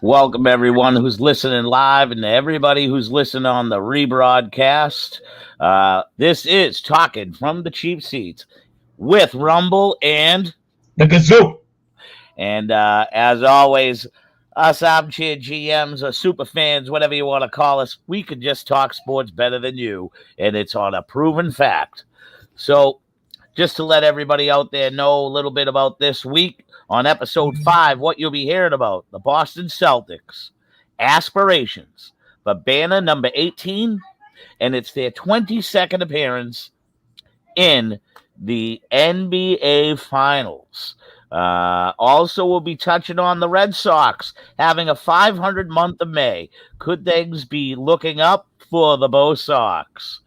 Welcome everyone who's listening live and to everybody who's listening on the rebroadcast. This is Talking from the Cheap Seats with Rumble and The Gazoo. And as always, us armchair GMs or super fans, whatever you want to call us, we can just talk sports better than you, and it's on a proven fact. So just to let everybody out there know a little bit about this week, on episode 5, what you'll be hearing about: the Boston Celtics, aspirations, Babana number 18, and it's their 22nd appearance in the NBA Finals. Also, we'll be touching on the Red Sox having a 500 month of May. Could things be looking up for the Bo Sox?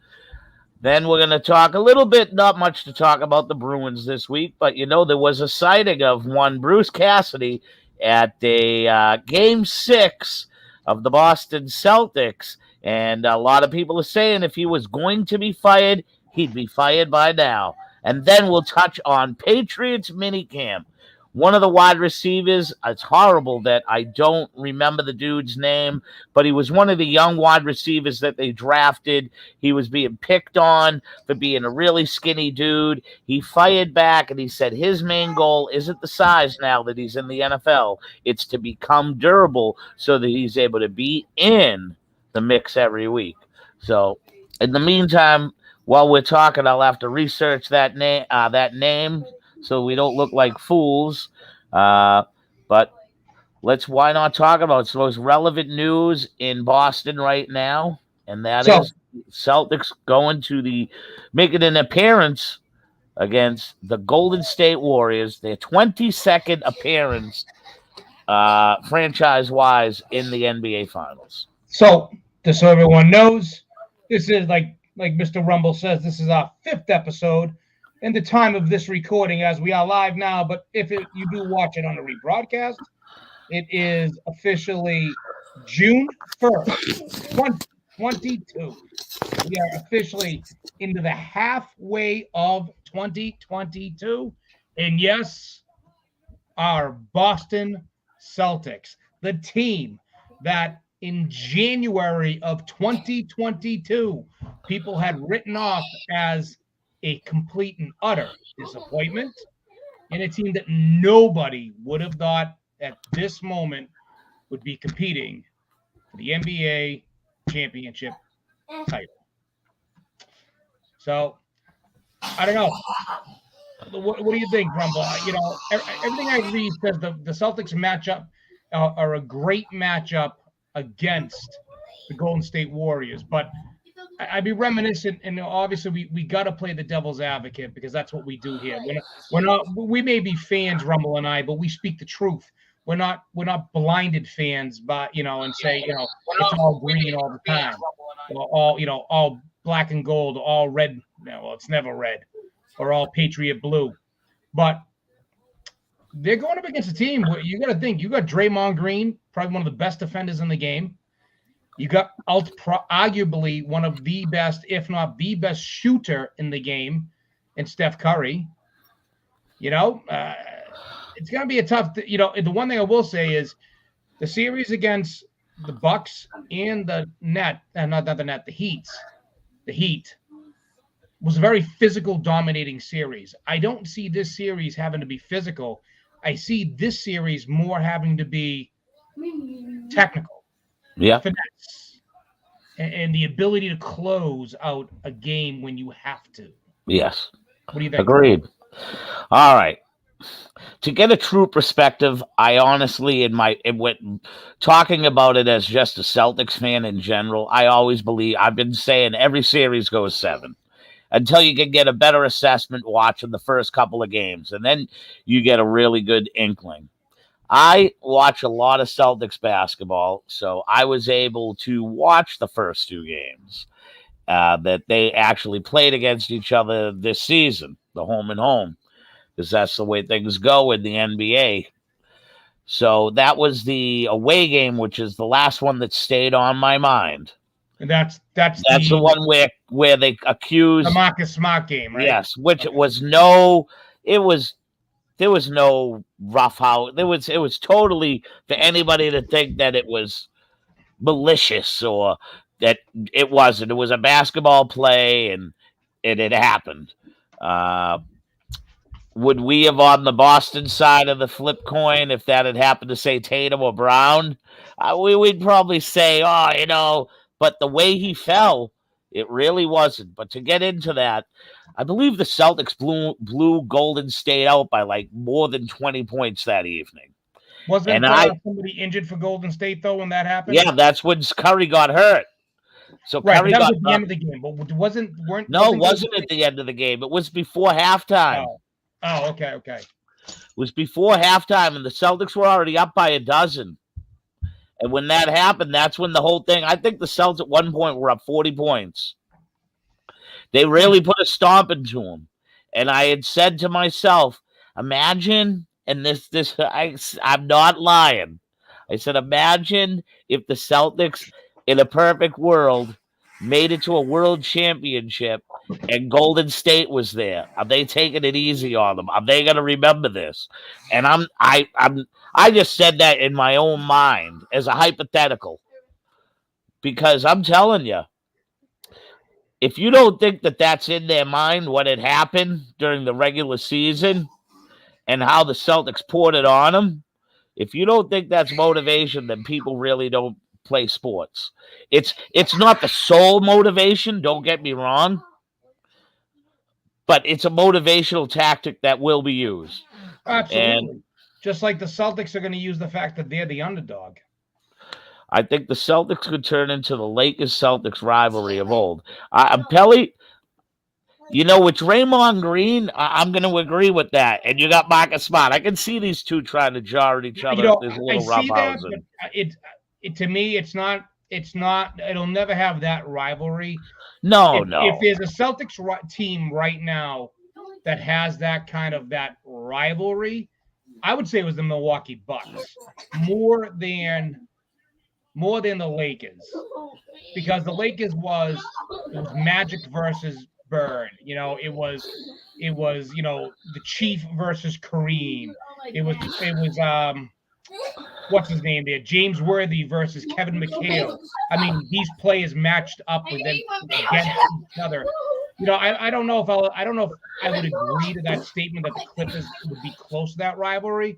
Then we're going to talk a little bit, not much to talk about the Bruins this week, but there was a sighting of one Bruce Cassidy at a Game 6 of the Boston Celtics, and a lot of people are saying if he was going to be fired, he'd be fired by now. And then we'll touch on Patriots minicamp. One of the wide receivers, it's horrible that I don't remember the dude's name, but he was one of the young wide receivers that they drafted. He was being picked on for being a really skinny dude. He fired back and he said his main goal isn't the size now that he's in the NFL. It's to become durable so that he's able to be in the mix every week. So in the meantime, while we're talking, I'll have to research that name so we don't look like fools. But why not talk about it's the most relevant news in Boston right now, and that is Celtics making an appearance against the Golden State Warriors, their 22nd appearance franchise-wise in the NBA Finals. So, just so everyone knows, this is like Mr. Rumble says, this is our 5th episode. And the time of this recording, as we are live now, but if you do watch it on the rebroadcast, it is officially June 1st, 2022. We are officially into the halfway of 2022. And yes, our Boston Celtics, the team that in January of 2022, people had written off as a complete and utter disappointment, and a team that nobody would have thought at this moment would be competing for the NBA championship title. So, I don't know. What do you think, Rumble? Everything I read says the Celtics matchup are a great matchup against the Golden State Warriors, but I'd be reminiscent, and obviously we got to play the devil's advocate because that's what we do here. We may be fans, Rumble and I, but we speak the truth. We're not blinded fans, but and say it's all green all the time, all black and gold, all red. No, well, it's never red, or all Patriot blue. But they're going up against a team where you got to think you got Draymond Green, probably one of the best defenders in the game. You got arguably one of the best, if not the best shooter in the game, in Steph Curry. It's going to be a tough. The one thing I will say is the series against the Bucks and the Heat was a very physical, dominating series. I don't see this series having to be physical. I see this series more having to be technical. Yeah. Finesse and the ability to close out a game when you have to. Yes. What do you think? Agreed. All right. To get a true perspective, I honestly, talking about it as just a Celtics fan in general, I always believe, I've been saying every series goes 7 until you can get a better assessment watching the first couple of games. And then you get a really good inkling. I watch a lot of Celtics basketball, so I was able to watch the first 2 games that they actually played against each other this season, the home and home, because that's the way things go in the NBA. So that was the away game, which is the last one that stayed on my mind. And that's the one where they accused the Marcus Smart game, right? Yes, which okay. it was there was no rough house. It was totally for anybody to think that it was malicious or that it wasn't. It was a basketball play and it happened. Uh, would we have on the Boston side of the flip coin if that had happened to say Tatum or Brown? We'd probably say, oh, but the way he fell, it really wasn't. But to get into that, I believe the Celtics blew Golden State out by like more than 20 points that evening. Wasn't somebody injured for Golden State though when that happened? Yeah, that's when Curry got hurt. So right, Curry that was got at the end of the game, but wasn't at the end of the game. It was before halftime. Oh, okay. It was before halftime, and the Celtics were already up by a dozen. And when that happened, that's when the whole thing. I think the Celtics at one point were up 40 points. They really put a stomp into them. And I had said to myself, imagine, and I'm not lying. I said, imagine if the Celtics, in a perfect world, made it to a world championship and Golden State was there. Are they taking it easy on them? Are they going to remember this? And I just said that in my own mind as a hypothetical, because I'm telling you, if you don't think that that's in their mind, what had happened during the regular season and how the Celtics poured it on them, if you don't think that's motivation, then people really don't play sports. It's not the sole motivation, don't get me wrong, but it's a motivational tactic that will be used. Absolutely. And just like the Celtics are going to use the fact that they're the underdog. I think the Celtics could turn into the Lakers-Celtics rivalry of old. Pelly, with Draymond Green, I'm going to agree with that. And you got Marcus Smart. I can see these two trying to jar at each other. There's a little roughhousing. To me, it's not. It'll never have that rivalry. No. If there's a Celtics team right now that has that kind of that rivalry, I would say it was the Milwaukee Bucks more than the Lakers, because the Lakers was Magic versus Bird. It was the Chief versus Kareem. It was what's his name there? James Worthy versus Kevin McHale. I mean, these players matched up with them against each other. I don't know if I would agree to that statement that the Clippers would be close to that rivalry,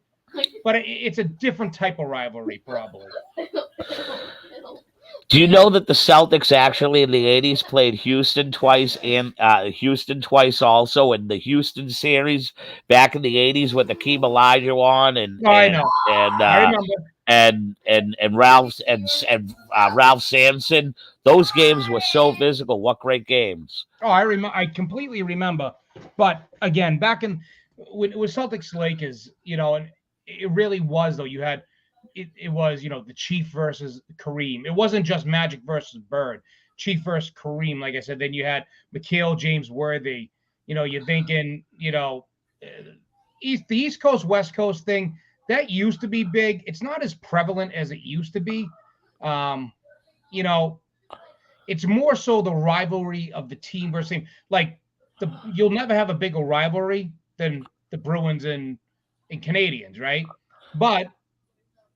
but it's a different type of rivalry, probably. Do you know that the Celtics actually in the 80s played Houston twice and Houston twice also in the Houston series back in the 80s with Akeem Olajuwon I know. I remember. And Ralph Sampson. Those games were so physical. What great games! Oh, I completely remember. But again, back when it was Celtics Lakers, and it really was though. You had. It was, the Chief versus Kareem. It wasn't just Magic versus Bird. Chief versus Kareem, like I said. Then you had McHale, James Worthy. You're thinking, the East Coast, West Coast thing, that used to be big. It's not as prevalent as it used to be. It's more so the rivalry of the team versus team. Like, you'll never have a bigger rivalry than the Bruins and Canadians, right? But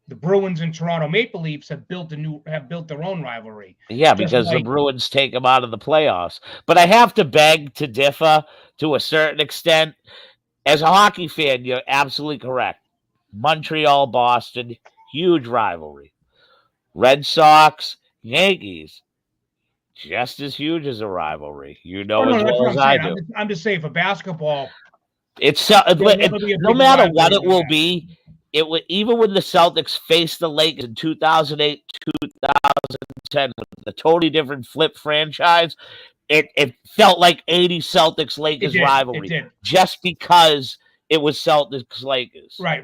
the Bruins and Toronto Maple Leafs have built their own rivalry. Yeah, because the Bruins take them out of the playoffs. But I have to beg to differ to a certain extent. As a hockey fan, you're absolutely correct. Montreal, Boston, huge rivalry. Red Sox, Yankees, just as huge as a rivalry. As well as I do. I'm just saying for basketball, it's no matter what it will be. It would, even when the Celtics faced the Lakers in 2008, 2010, with a totally different flip franchise, it felt like 80s Celtics Lakers rivalry, just because it was Celtics Lakers. Right.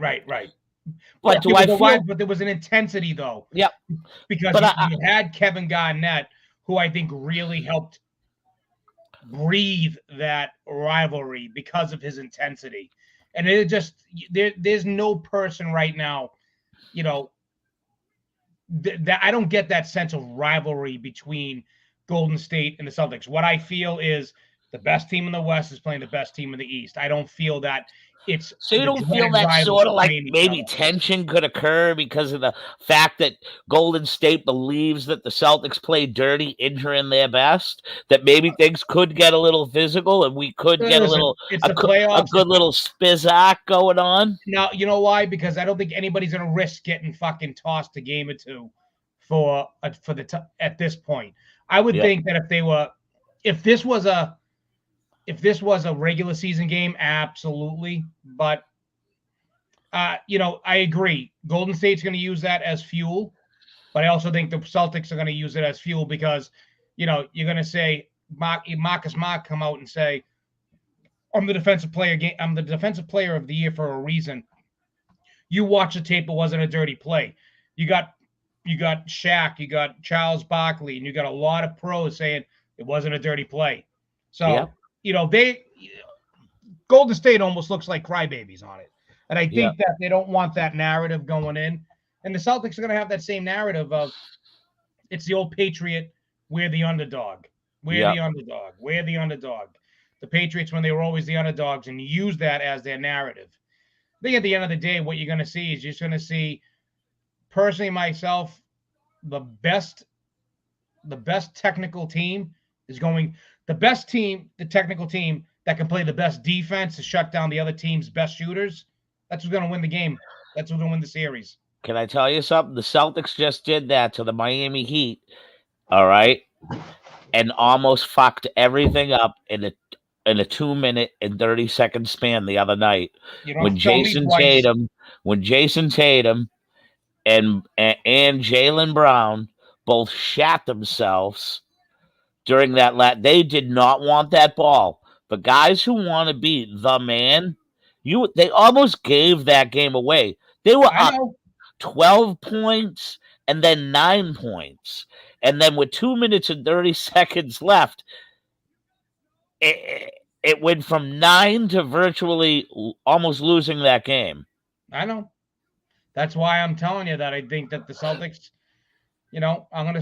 But but there was an intensity though. Yep. Because you had Kevin Garnett, who I think really helped breathe that rivalry because of his intensity. And it just there's no person right now, that I don't get that sense of rivalry between Golden State and the Celtics. What I feel is the best team in the West is playing the best team in the East. I don't feel that it's So you the don't feel dreaded that rivals sort of like playing each maybe other. tension could occur because of the fact that Golden State believes that the Celtics play dirty, injuring their best, that maybe things could get a little physical and we could get Listen, it's the a playoffs. good little spizzack going on? Now, you know why? Because I don't think anybody's going to risk getting fucking tossed a game or two at this point. I would Yep. think that if this was a regular season game, absolutely. But I agree. Golden State's going to use that as fuel, but I also think the Celtics are going to use it as fuel because, you're going to say Marcus Smart come out and say, I'm the defensive player of the year for a reason. You watch the tape, it wasn't a dirty play. You got Shaq, you got Charles Barkley, and you got a lot of pros saying it wasn't a dirty play. So, Golden State almost looks like crybabies on it. And I think that they don't want that narrative going in. And the Celtics are going to have that same narrative of it's the old Patriot, we're the underdog. We're the underdog. We're the underdog. The Patriots, when they were always the underdogs, and use that as their narrative. I think at the end of the day, what you're going to see is you're just going to see, personally myself, the best technical team is going – the technical team that can play the best defense to shut down the other team's best shooters, that's who's going to win the game. That's who's going to win the series. Can I tell you something? The Celtics just did that to the Miami Heat, all right, and almost fucked everything up in a 2-minute and 30-second span the other night when Jason Tatum and Jaylen Brown both shat themselves during that they did not want that ball. But guys who want to be the man, they almost gave that game away. They were up 12 points and then 9 points. And then with 2 minutes and 30 seconds left, it went from 9 to virtually almost losing that game. I know. That's why I'm telling you that I think that the Celtics, I'm going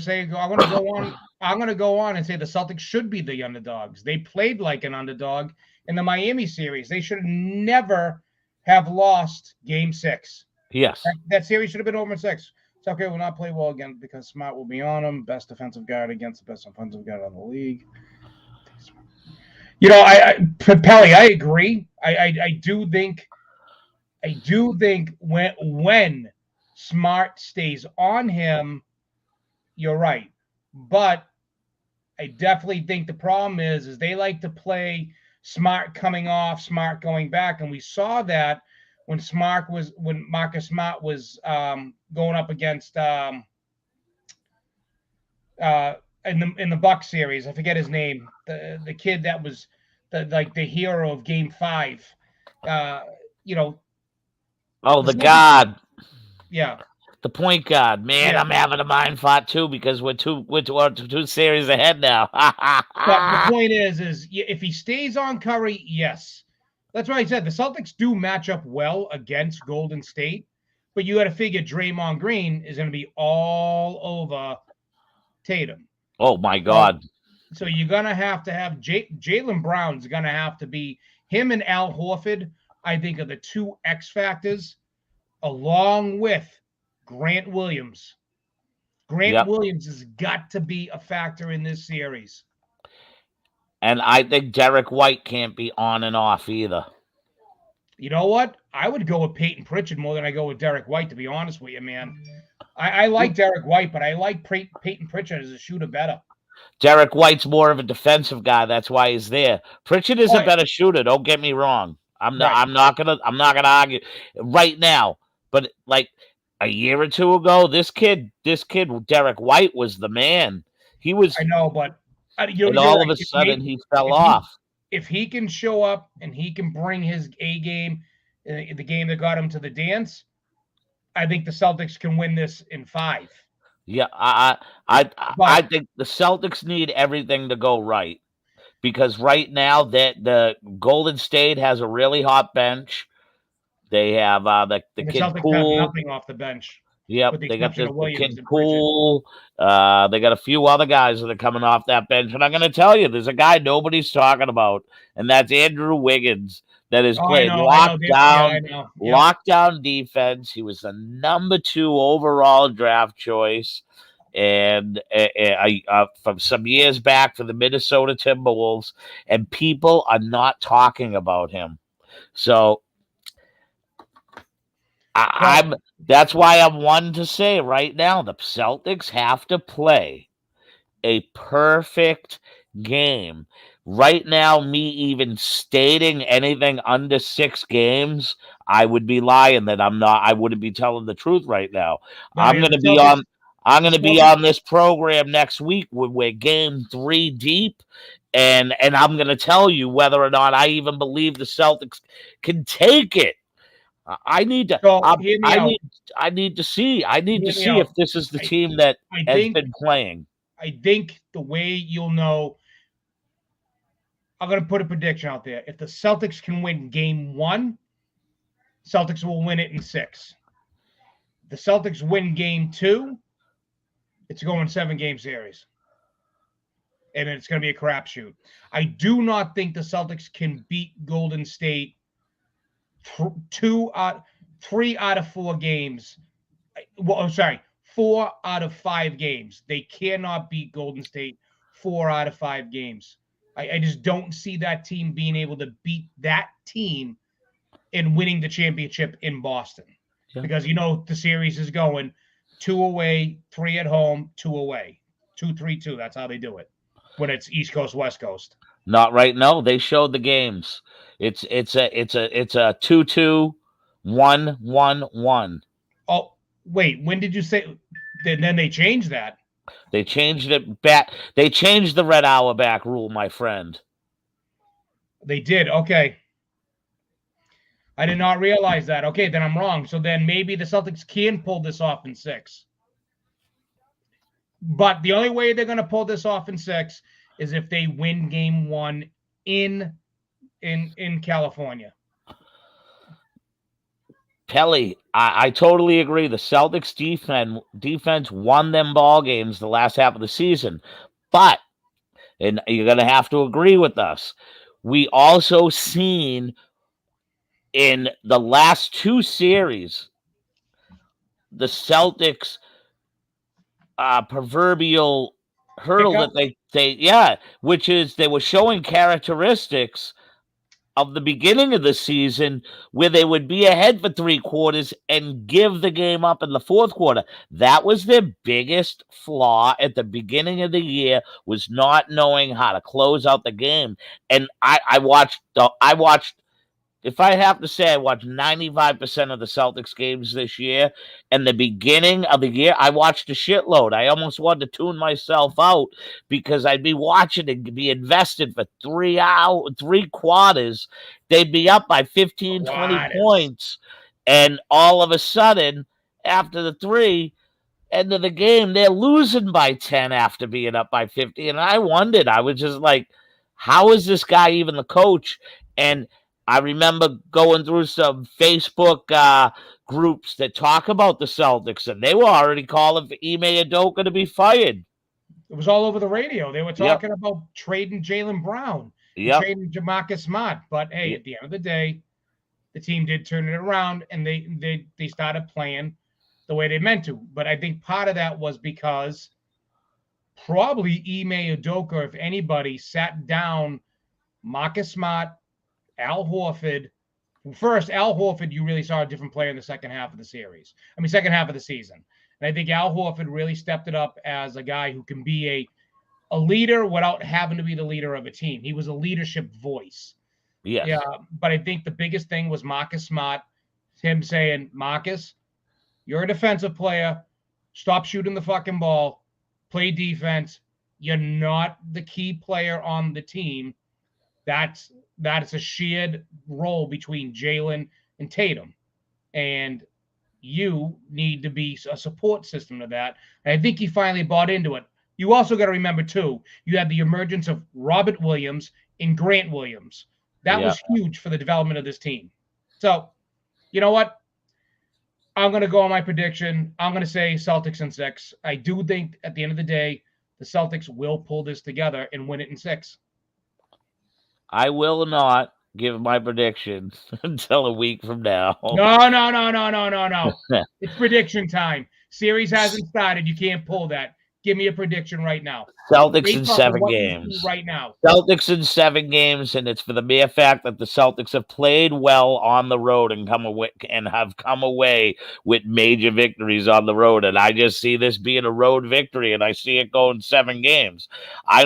to go on and say the Celtics should be the underdogs. They played like an underdog in the Miami series. They should never have lost Game 6. Yes. That series should have been over in 6. It's okay. We'll not play well again because Smart will be on them. Best defensive guard against the best offensive guard in the league. Pelly, I agree. I do think when Smart stays on him, you're right. But I definitely think the problem is they like to play Smart coming off, Smart going back, and we saw that when Marcus Smart was going up against in the Bucks series. I forget his name. The kid that was the hero of Game 5. The guard. Yeah. The point guard. Man, yeah. I'm having a mind fight too because we're two series ahead now. But the point is if he stays on Curry, yes. That's why I said the Celtics do match up well against Golden State, but you got to figure Draymond Green is going to be all over Tatum. Oh my God! So you're going to have Jaylen Brown's going to have to be him and Al Horford. I think are the two X factors, along with Grant Williams. Grant Williams has got to be a factor in this series. And I think Derek White can't be on and off either. You know what? I would go with Peyton Pritchard more than I go with Derek White, to be honest with you, man. I like Derek White, but I like Peyton Pritchard as a shooter better. Derek White's more of a defensive guy. That's why he's there. Pritchard is a better shooter. Don't get me wrong. I'm not gonna argue right now. But like a year or two ago, this kid, Derek White was the man. He was. I know, but and all of a sudden he fell off. If he can show up and he can bring his A game, the game that got him to the dance, I think the Celtics can win this in 5. Yeah, I think the Celtics need everything to go right because right now that the Golden State has a really hot bench. They have the kid Celtics Poole. have nothing off the bench. Yep, they got the kid Poole. They got a few other guys that are coming off that bench. And I'm going to tell you, there's a guy nobody's talking about, and that's Andrew Wiggins. that has Oh, I played know. I know. Yeah, I know. Yep. lockdown defense. He was the number 2 overall draft choice, and from some years back for the Minnesota Timberwolves, and people are not talking about him. So I'm Well, that's why I'm one to say right now the Celtics have to play a perfect game. Right now, me even stating anything under 6 games, I would be lying that I wouldn't be telling the truth right now. no, I'm yeah, gonna be on I'm gonna be on this program next week when we're game 3 deep. And I'm gonna tell you whether or not I even believe the Celtics can take it. I need to So hear me out. I need to see Hear me if out. this is the I, team that I has think been playing. the way you'll know, I'm going to put a prediction out there. If the Celtics can win game 1, Celtics will win it in 6. If the Celtics win game 2, it's going 7-game series. And it's going to be a crapshoot. I do not think the Celtics can beat Golden State 3 out of 4 games. Well, I'm sorry, 4 out of 5 games. They cannot beat Golden State 4 out of 5 games. I just don't see that team being able to beat that team and winning the championship in Boston. Yeah. Because the series is going 2 away, 3 at home, 2 away. 2-3-2. That's how they do it when it's East Coast, West Coast. Not right now. They showed the games. It's a 2-2, 1-1-1. Oh, wait, when did you say? Then they changed that. They changed it back. They changed the red hour back rule, my friend. They did. Okay. I did not realize that. Okay, then I'm wrong. So then maybe the Celtics can pull this off in 6. But the only way they're going to pull this off in 6 is if they win game 1 in California. Pelly, I totally agree. The Celtics defense won them ball games the last half of the season. But, and you're going to have to agree with us, we also seen in the last 2 series the Celtics proverbial hurdle that which is they were showing characteristics of the beginning of the season where they would be ahead for 3 quarters and give the game up in the 4th quarter. That was their biggest flaw at the beginning of the year, was not knowing how to close out the game. And I watched if I have to say, I watched 95% of the Celtics games this year. And the beginning of the year, I watched a shitload. I almost wanted to tune myself out because I'd be watching and be invested for 3 quarters. They'd be up by 15, 20 points. And all of a sudden, after the 3, end of the game, they're losing by 10 after being up by 50. And I wondered, I was just like, how is this guy even the coach? And I remember going through some Facebook groups that talk about the Celtics, and they were already calling for Ime Udoka to be fired. It was all over the radio. They were talking about trading Jaylen Brown, trading Jamarcus Smart. But hey, at the end of the day, the team did turn it around, and they started playing the way they meant to. But I think part of that was because probably Ime Udoka, if anybody, sat down Marcus Smart, Al Horford. First, Al Horford, you really saw a different player in the second half of the season. And I think Al Horford really stepped it up as a guy who can be a leader without having to be the leader of a team. He was a leadership voice. Yes. Yeah, but I think the biggest thing was Marcus Smart, him saying, Marcus, you're a defensive player. Stop shooting the fucking ball. Play defense. You're not the key player on the team. That's a shared role between Jaylen and Tatum. And you need to be a support system to that. And I think he finally bought into it. You also got to remember, too, you had the emergence of Robert Williams and Grant Williams. That was huge for the development of this team. So, you know what? I'm going to go on my prediction. I'm going to say Celtics in 6. I do think at the end of the day, the Celtics will pull this together and win it in 6. I will not give my prediction until a week from now. No. It's prediction time. Series hasn't started. You can't pull that. Give me a prediction right now. Celtics in Based off of 7 what you see games. right now. Celtics in 7 games, and it's for the mere fact that the Celtics have played well on the road and have come away with major victories on the road. And I just see this being a road victory, and I see it going 7 games. I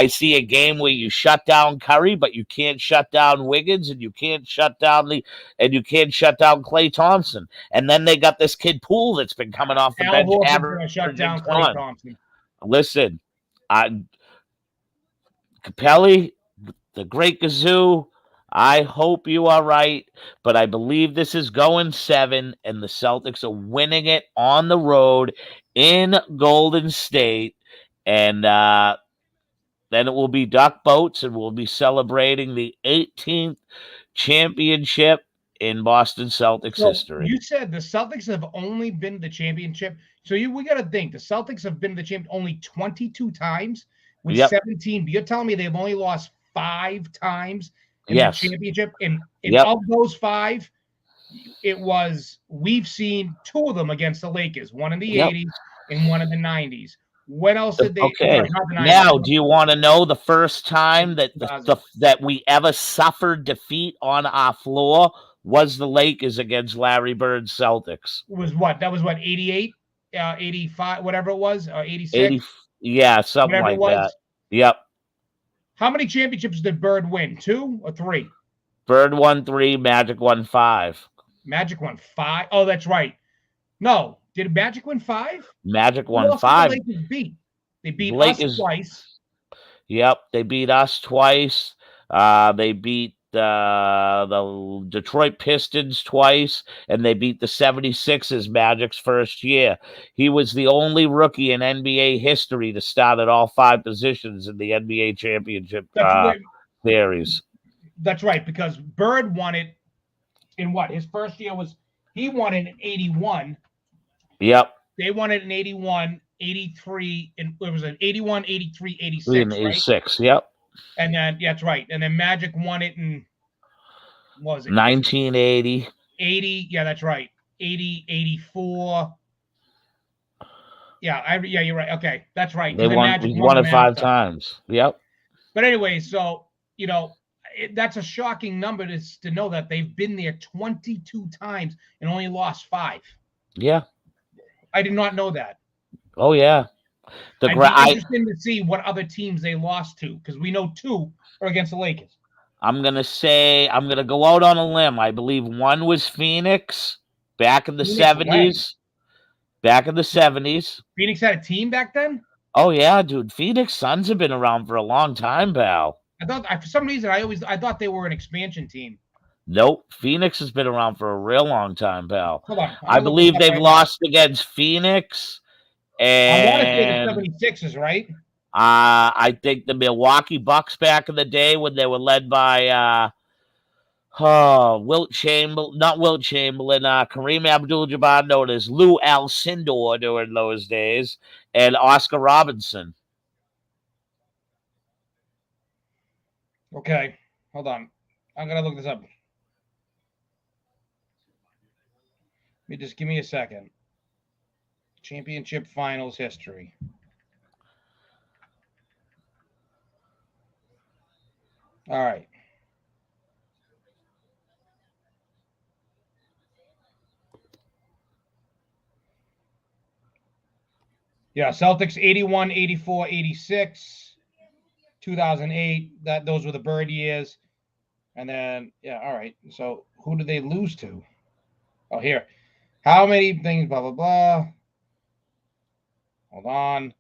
see a game where you shut down Curry, but you can't shut down Wiggins, and you can't shut down Klay Thompson. And then they got this kid Poole that's been coming off the bench, Horford's averaging gonna shut down Klay Thompson. Listen, Capelli, the Great Gazoo, I hope you are right, but I believe this is going 7, and the Celtics are winning it on the road in Golden State, and then it will be duck boats, and we'll be celebrating the 18th championship in Boston Celtics history. You said the Celtics have only been the championship. So we got to think the Celtics have been the champ only 22 times with 17. But you're telling me they've only lost 5 times in the championship. And of those 5, we've seen 2 of them against the Lakers, one in the 80s and one in the 90s. When else did they? Okay. Now, do you want to know the first time that that we ever suffered defeat on our floor was the Lakers against Larry Bird's Celtics? Was what? That was what, 88, 85, whatever it was, 86? 80, yeah, something like that. Yep. How many championships did Bird win? 2 or 3? Bird won 3, Magic won 5. Magic won 5? Oh, that's right. No. Did Magic win 5? Magic won 5. The Lakers beat? They beat us twice. Yep, they beat us twice. They beat the Detroit Pistons twice, and they beat the 76ers Magic's first year. He was the only rookie in NBA history to start at all 5 positions in the NBA championship series. That's right, because Bird won it in what? His first year he won it in 81. Yep. They won it in 81, 83, and it was an 81, 83, 86, in 86, right? Yep. And then, that's right. And then Magic won it in, what was it? 1980. 80, yeah, that's right. 80, 84. Yeah, you're right. Okay, that's right. We won it 5 times. Yep. But anyway, so, that's a shocking number to know that they've been there 22 times and only lost 5. Yeah. I did not know that. Oh, yeah. I'd be interested to see what other teams they lost to, because we know 2 are against the Lakers. I'm going to go out on a limb. I believe 1 was Phoenix back in the 70s. Back in the 70s. Phoenix had a team back then? Oh, yeah, dude. Phoenix Suns have been around for a long time, pal. I thought, for some reason, I thought they were an expansion team. Nope. Phoenix has been around for a real long time, pal. Hold on. I believe they've lost against Phoenix. And I want to say the 76ers, right? I think the Milwaukee Bucks back in the day when they were led by Wilt Chamberlain, Kareem Abdul-Jabbar, known as Lou Alcindor during those days, and Oscar Robinson. Okay, hold on. I'm gonna look this up. Just give me a second. Championship finals history. All right. Yeah, Celtics 81, 84, 86, 2008. Those were the Bird years. And then, all right. So who did they lose to? Oh, here. How many things, blah, blah, blah. Hold on.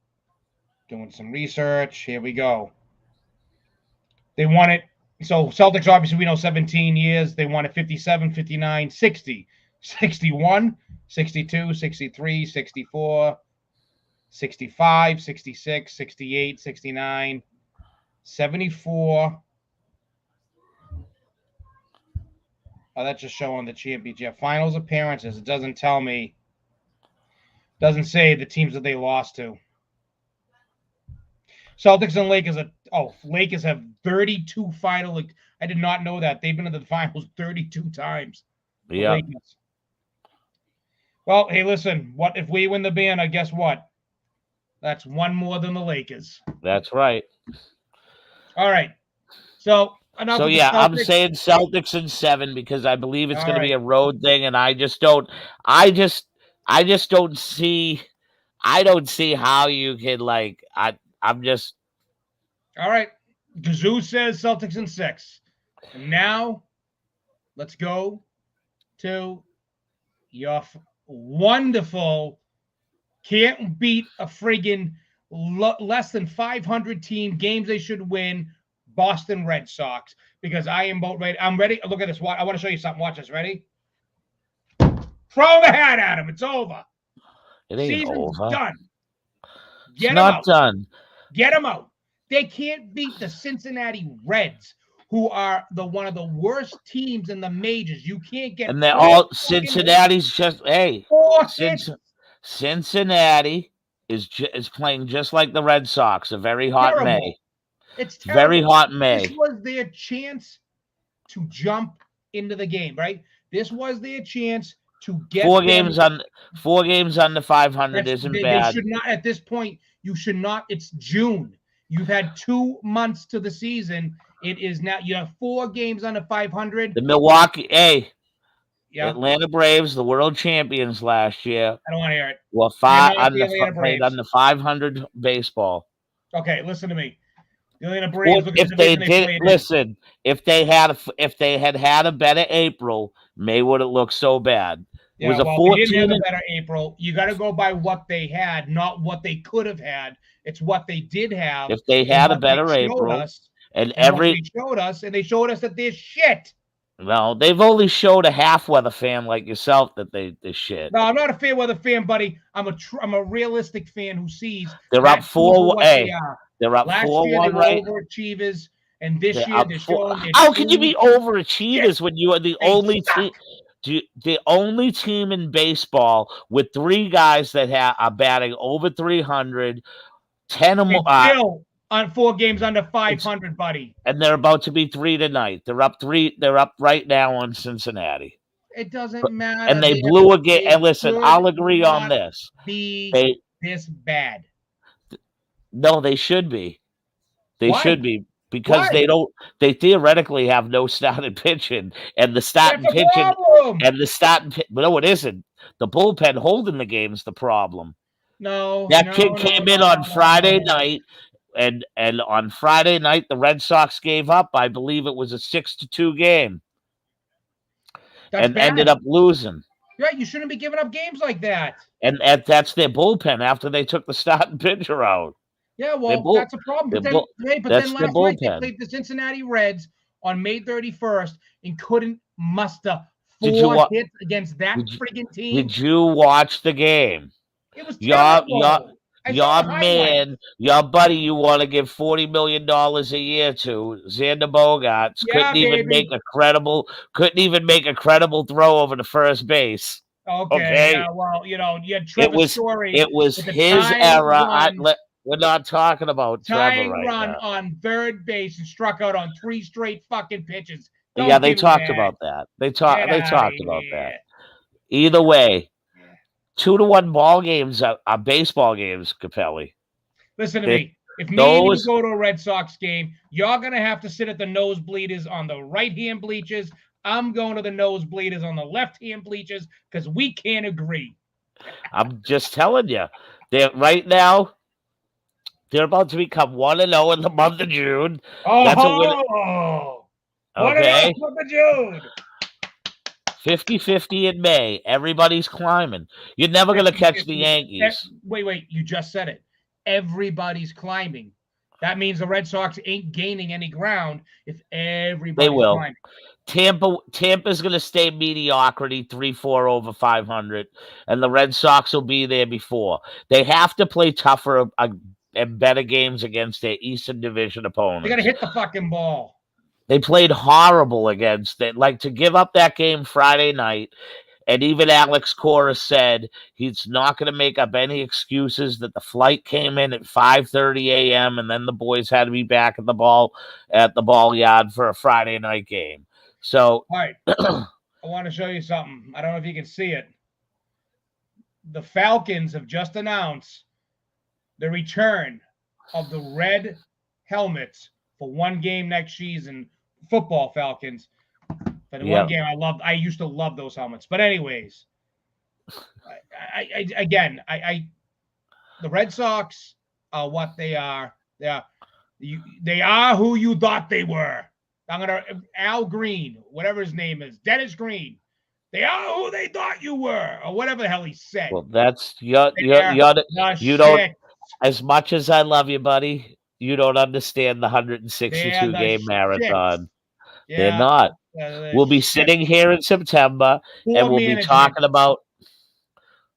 Doing some research. Here we go. They won it. So Celtics, obviously, we know 17 years. They won it 57, 59, 60, 61, 62, 63, 64, 65, 66, 68, 69, 74. Oh, that's just showing the championship finals appearances. It doesn't tell me. Doesn't say the teams that they lost to. Celtics and Lakers Lakers have 32 final. I did not know that. They've been in the finals 32 times. The Yeah, Lakers. Well, hey, listen, what if we win the banner, guess what? That's one more than the Lakers. that's right. All right. So enough So with the yeah, I'm Celtics. saying Celtics in 7 because I believe it's All going to be right. a road thing, and I just don't see. I don't see how you can I'm just All right. Gazoo says Celtics in 6. And now let's go to your wonderful, can't beat a friggin' less than 500 team, games they should win, Boston Red Sox. Because I am about ready. I'm ready. Look at this. I want to show you something. Watch this. Ready? Throw the hat at him. It's over. it ain't Season's over. done. It's Get him not out. done. Get them out. They can't beat the Cincinnati Reds, who are one of the worst teams in the majors. You can't get. And they're all Cincinnati's just Cincinnati is playing just like the Red Sox. A very hot terrible. May. It's terrible. Very hot May. This was their chance to jump into the game, right? This was their chance to get 4 games under 500 isn't bad. They should not at this point. You should not. It's June. You've had 2 months to the season. It is now. You have 4 games under 500. The Milwaukee, Atlanta Braves, the world champions last year. I don't want to hear it. Well, played under 500 baseball. Okay, listen to me. The Atlanta Braves. If they had had a better April, May would have looked so bad. It was a 14. They didn't have a better April. You got to go by what they had, not what they could have had. It's what they did have. If they had a better April, and they showed us that they're shit. No, they've only showed a half weather fan like yourself that they're shit. No, I'm not a fair weather fan, buddy. I'm a realistic fan who sees they're up 4-1. They're up 4-1, right? Overachievers, and this year they're showing. How can you be overachievers when you are the only team? The only team in baseball with 3 guys that are batting over 300, 10 or more. Still on 4 games under 500, buddy. And they're about to be 3 tonight. They're up 3. They're up right now on Cincinnati. It doesn't matter. And they blew a game. And listen, I'll agree on this. This bad. No, they should be. They Why? should be. Because Why? they theoretically have no starting pitching, and the starting pitching, no, it isn't. The bullpen holding the game's the problem. That kid came in on Friday night, and on Friday night the Red Sox gave up. I believe it was a 6-2 game, and ended up losing. Right, you shouldn't be giving up games like that. And that's their bullpen after they took the starting pitcher out. Yeah, well, that's a problem. But then last night they played the Cincinnati Reds on May 31st and couldn't muster 4 hits against that friggin' team. Did you watch the game? It was terrible. Your man, your buddy, you want to give $40 million a year to Xander Bogaerts couldn't even make a credible throw over to first base. Okay. Yeah, well, you had Trevor Story. It was his era. We're not talking about Trevor right now. Run on third base and struck out on 3 straight fucking pitches. They talked about that. They talked about that. Either way, 2-1 ball games are baseball games, Capelli. Listen to me. If me and you go to a Red Sox game, you're going to have to sit at the nosebleeders on the right-hand bleachers. I'm going to the nosebleeders on the left-hand bleachers because we can't agree. I'm just telling you. Right now, they're about to become 1-0 in the month of June. That's a win. Okay. 1-0 in the month of June. 50-50 in May. Everybody's climbing. You're never going to catch the Yankees. Wait. You just said it. Everybody's climbing. That means the Red Sox ain't gaining any ground if everybody's climbing. Tampa's going to stay mediocrity, 3-4 over 500, and the Red Sox will be there before. They have to play tougher and better games against their Eastern Division opponents. They got to hit the fucking ball. They played horrible against it. Like, to give up that game Friday night, And even Alex Cora said he's not going to make up any excuses that the flight came in at 5:30 a.m. and then the boys had to be back at the ball yard for a Friday night game. So, all right, I want to show you something. I don't know if you can see it. The Falcons have just announced the return of the red helmets for one game next season. Football Falcons. For the one game I used to love those helmets. But anyways, the Red Sox are what they are. They are who you thought they were. Al Green, whatever his name is, Dennis Green. They are who they thought you were, or whatever the hell he said. Well, that's you don't. As much as I love you, buddy, you don't understand the 162 game marathon. Yeah, they're not. We'll be sitting here in September, and we'll be talking about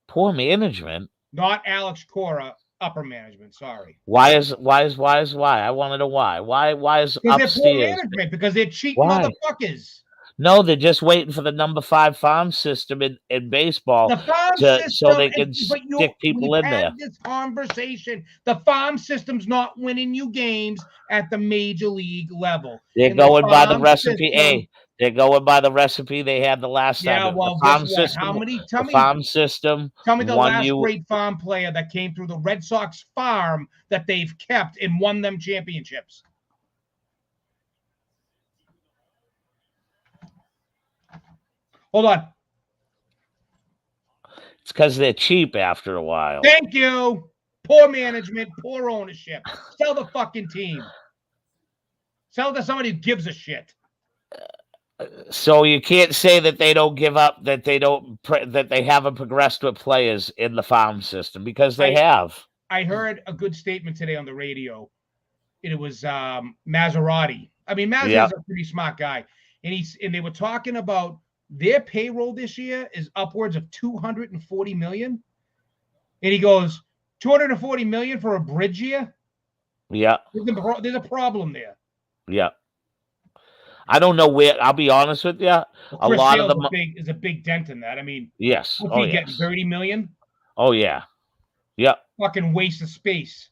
poor management. Not Alex Cora, upper management. Sorry. Why? I want to know why. Why is upstairs? They're poor management because they're cheap motherfuckers. No, they're just waiting for the number 5 farm system in baseball so they can stick people in there. This conversation, the farm system's not winning you games at the major league level. They're going by the recipe. They're going by the recipe they had the last time. Yeah, well, the farm system. Farm system. Tell me the last great farm player that came through the Red Sox farm that they've kept and won them championships. Hold on. It's because they're cheap after a while. Thank you. Poor management, poor ownership. Sell the fucking team. Sell to somebody who gives a shit. So you can't say that they don't give up, that they haven't progressed with players in the farm system, because they have. I heard a good statement today on the radio. It was Maserati. I mean, Maserati's a pretty smart guy, and they were talking about their payroll this year is upwards of $240 million. And he goes, $240 million for a bridge year? Yeah. There's a problem there. Yeah. I don't know where, I'll be honest with you. A lot of them is a big dent in that. I mean, yes. What's he getting, $30 million? Oh, yeah. Yeah. Fucking waste of space.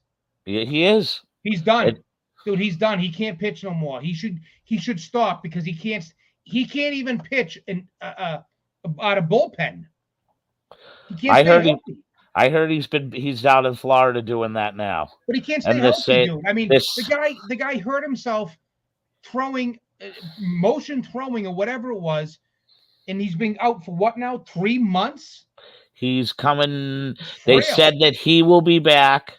Yeah, he is. He's done. Dude, he's done. He can't pitch no more. He should stop because he can't even pitch out of bullpen. He can't stay healthy. I heard he's down in Florida doing that now. But he can't stay healthy, dude. I mean, the guy hurt himself throwing, motion throwing or whatever it was, and he's been out for what now? 3 months? He's coming. They said that he will be back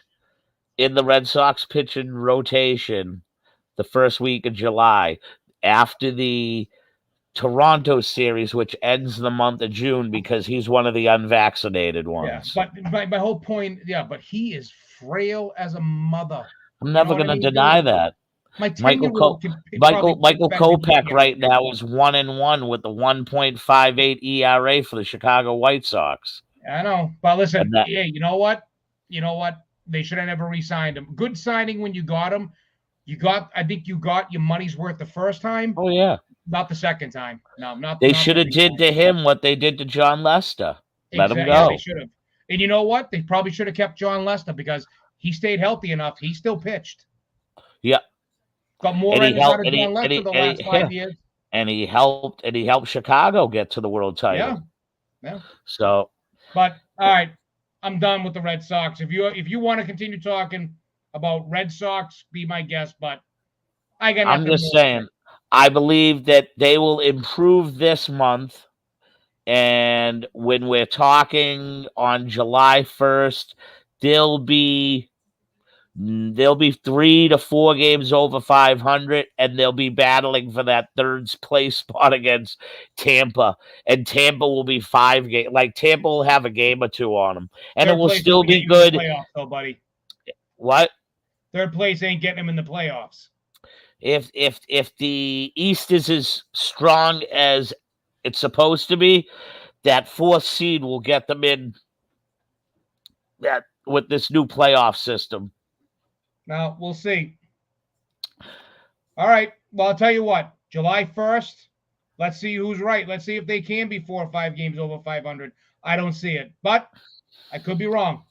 in the Red Sox pitching rotation the first week of July after the Toronto series, which ends the month of June, because he's one of the unvaccinated ones. Yeah, but my whole point, but he is frail as a mother. I'm never going to deny that. Michael Kopech right now is 1-1 with the 1.58 ERA for the Chicago White Sox. I know, but listen, hey, you know what? They should have never re-signed him. Good signing when you got him. I think you got your money's worth the first time. Oh yeah. Not the second time. No, not. They should have did to him what they did to John Lester. Let him go. Yeah, they should have. And you know what? They probably should have kept John Lester because he stayed healthy enough. He still pitched. Yeah. Got more out of John Lester the last 5 years. And he helped Chicago get to the world title. Yeah. So. But all right, I'm done with the Red Sox. If you want to continue talking about Red Sox, be my guest. But I got nothing. I'm just saying. I believe that they will improve this month. And when we're talking on July 1st, there'll be 3 to 4 games over 500, and they'll be battling for that third place spot against Tampa. And Tampa will be 5 games. Like, Tampa will have a game or two on them. And it will still be good. Playoffs, though, buddy. What? Third place ain't getting them in the playoffs. If the East is as strong as it's supposed to be, that 4th seed will get them in that with this new playoff system. Now, we'll see. All right. Well, I'll tell you what. July 1st, Let's see who's right. Let's see if they can be 4 or 5 games over 500. I don't see it, but I could be wrong.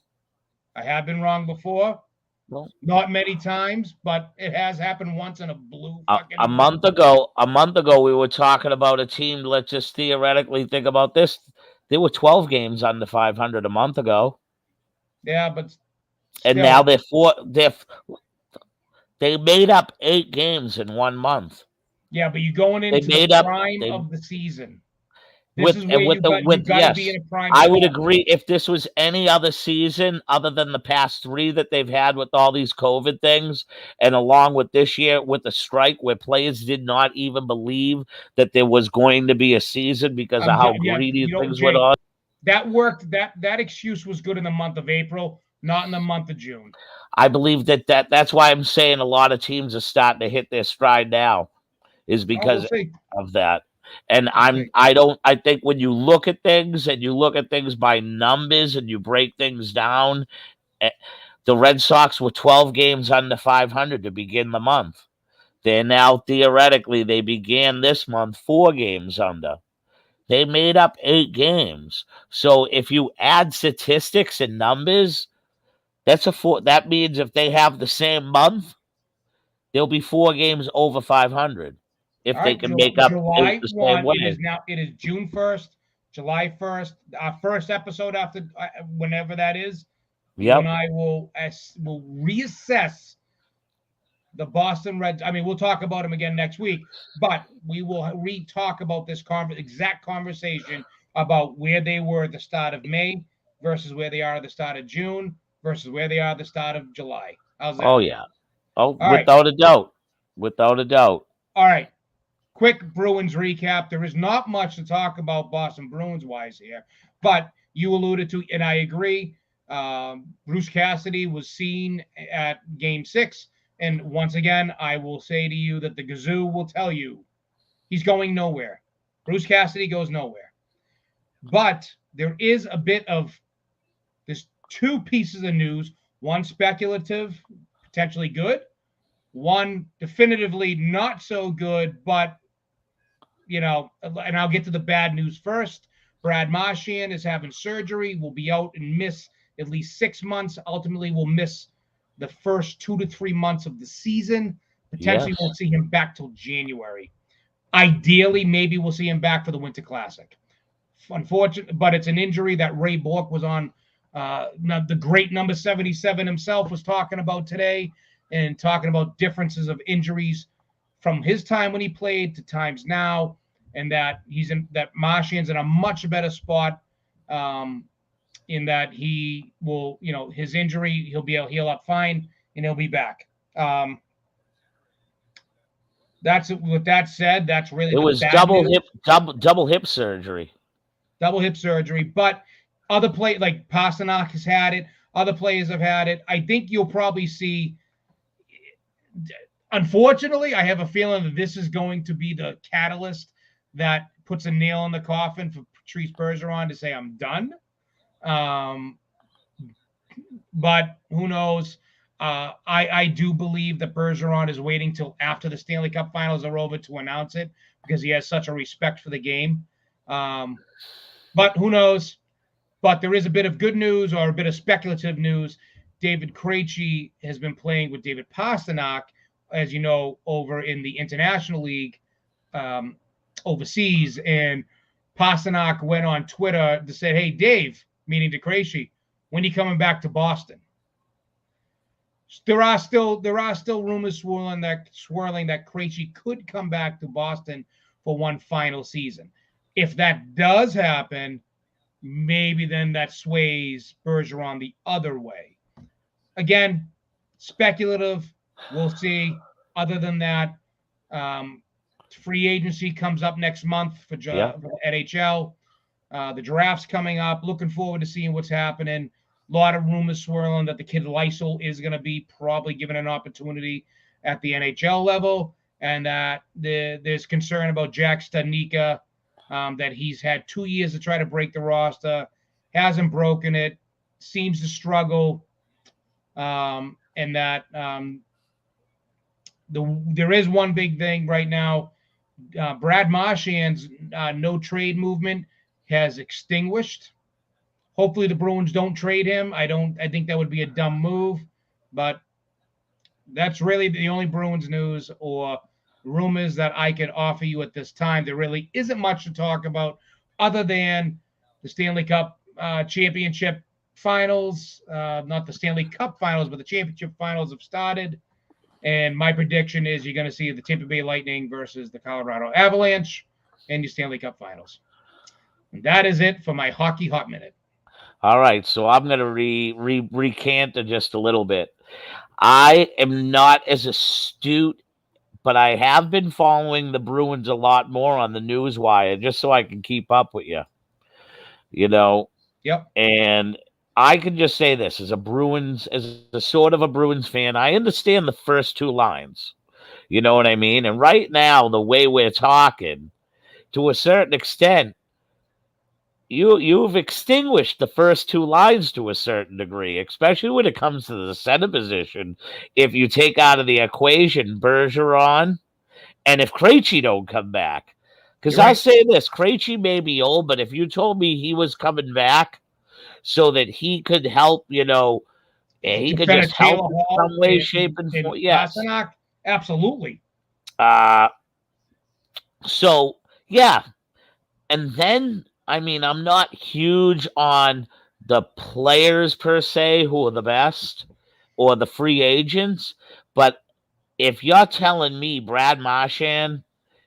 I have been wrong before. Well, Not many times, but it has happened once in a blue fucking a moon. month ago, we were talking about a team. Let's just theoretically think about this. There were 12 games under 500 a month ago, Yeah, but and still, now they made up 8 games in 1 month. yeah, but you're going They into the made up prime they of the season. This is where with the you with got to be yes. in a prime I would spot. agree if this was any other season other than the past 3 that they've had with all these COVID things, and along with this year with the strike where players did not even believe that there was going to be a season because of how Yeah, greedy things went Jake, on. that worked. That excuse was good in the month of April, not in the month of June. I believe that's why I'm saying a lot of teams are starting to hit their stride now, is Oh, we'll because see. of that. And We'll see. I think when you look at things and you look at things by numbers and you break things down, the Red Sox were 12 games under 500 to begin the month. They're now theoretically, they began this month 4 games under. They made up 8 games. So if you add statistics and numbers, that means if they have the same month, there'll be 4 games over 500 if All they right, can make up 8 July the same 1. It is way. now. It is June 1st, July 1st. Our first episode after whenever that is. You and Yep. I will reassess the Boston Reds. I mean, we'll talk about them again next week, but we will re-talk about this exact conversation about where they were at the start of May versus where they are at the start of June versus where they are at the start of July. How's that? Oh yeah. Oh, All right. without a doubt. Without a doubt. All right. Quick Bruins recap. There is not much to talk about Boston Bruins wise here, but you alluded to, and I agree. Bruce Cassidy was seen at Game 6. And once again, I will say to you that the Gazoo will tell you he's going nowhere. Bruce Cassidy goes nowhere. But there is a bit of there's 2 pieces of news, one speculative, potentially good, one definitively not so good, but and I'll get to the bad news first. Brad Marchand is having surgery, will be out and miss at least 6 months. Ultimately, will miss the first 2 to 3 months of the season. Potentially Yes. won't see him back till January. Ideally, maybe we'll see him back for the Winter Classic. Unfortunate, but it's an injury that Ray Bork was on. The great number 77 himself was talking about today, and talking about differences of injuries from his time when he played to times now, and that Marchand's in a much better spot, in that he will, his injury, he'll be able to heal up fine and he'll be back. That's with that said, that's really It the was bad news. double hip surgery. Double hip surgery, but other play like Pasternak has had it. Other players have had it. I think you'll probably see. Unfortunately, I have a feeling that this is going to be the catalyst that puts a nail in the coffin for Patrice Bergeron to say, I'm done. But who knows? I do believe that Bergeron is waiting till after the Stanley Cup Finals are over to announce it, because he has such a respect for the game. But who knows? But there is a bit of good news, or a bit of speculative news. David Krejci has been playing with David Pasternak, as you know, over in the International League overseas. And Pasternak went on Twitter to say, hey, Dave, meaning to Krejci, when are you coming back to Boston? There are still rumors swirling that Krejci could come back to Boston for one final season. If that does happen, maybe then that sways Bergeron the other way. Again, speculative. We'll see. Other than that, free agency comes up next month for the NHL. The draft's coming up. Looking forward to seeing what's happening. A lot of rumors swirling that the kid Lysol is going to be probably given an opportunity at the NHL level, and that there's concern about Jack Studnicka, that he's had 2 years to try to break the roster, hasn't broken it, seems to struggle, and that there is one big thing right now. Brad Marchand's no trade movement has extinguished. Hopefully the Bruins don't trade him. I think that would be a dumb move, but that's really the only Bruins news or rumors that I can offer you at this time. There really isn't much to talk about other than the Stanley Cup championship finals. Not the Stanley Cup finals, but the championship finals have started. And my prediction is you're going to see the Tampa Bay Lightning versus the Colorado Avalanche in the Stanley Cup finals. And that is it for my Hockey Hot Minute. All right, so I'm going to recant it just a little bit. I am not as astute, but I have been following the Bruins a lot more on the news wire just so I can keep up with you. You know? Yep. And I can just say this as a sort of a Bruins fan, I understand the first two lines. You know what I mean? And right now, the way we're talking, to a certain extent, you've extinguished the first two lines to a certain degree, especially when it comes to the center position. If you take out of the equation Bergeron, and if Krejci don't come back, because I'll say this, Krejci may be old, but if you told me he was coming back so that he could help, he could just help in some way, shape, and form. Yes, absolutely. So yeah, and then. I mean, I'm not huge on the players per se who are the best or the free agents, but if you're telling me Brad Marchand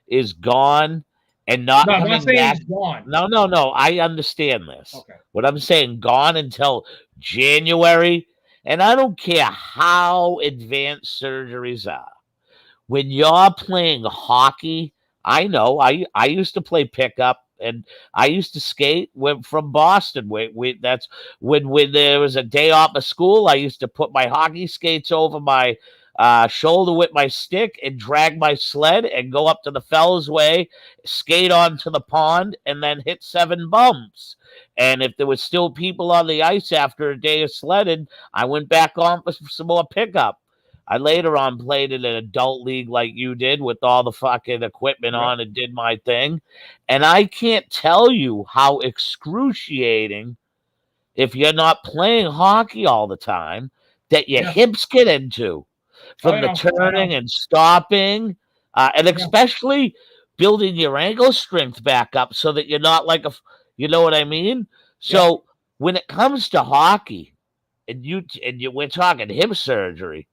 is gone and not coming back, no, I understand this. Okay. What I'm saying, gone until January, and I don't care how advanced surgeries are. When you're playing hockey, I know I used to play pickup. And I used to skate from Boston. That's when there was a day off of school, I used to put my hockey skates over my shoulder with my stick and drag my sled and go up to the Fells Way, skate onto the pond, and then hit 7 bumps. And if there was still people on the ice after a day of sledding, I went back on for some more pickup. I later on played in an adult league like you did with all the fucking equipment on and did my thing. And I can't tell you how excruciating, if you're not playing hockey all the time, that your hips get into from the turning and stopping, and especially building your ankle strength back up so that you're not like you know what I mean? So when it comes to hockey, and we're talking hip surgery,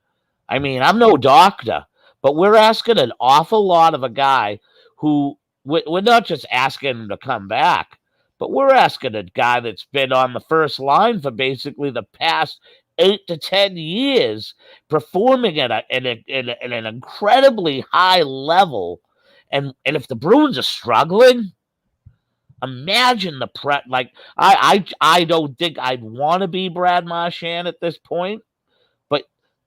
I mean, I'm no doctor, but we're asking an awful lot of a guy who we're not just asking him to come back, but we're asking a guy that's been on the first line for basically the past 8 to 10 years, performing at an incredibly high level. And if the Bruins are struggling, imagine the prep. Like I don't think I'd want to be Brad Marchand at this point.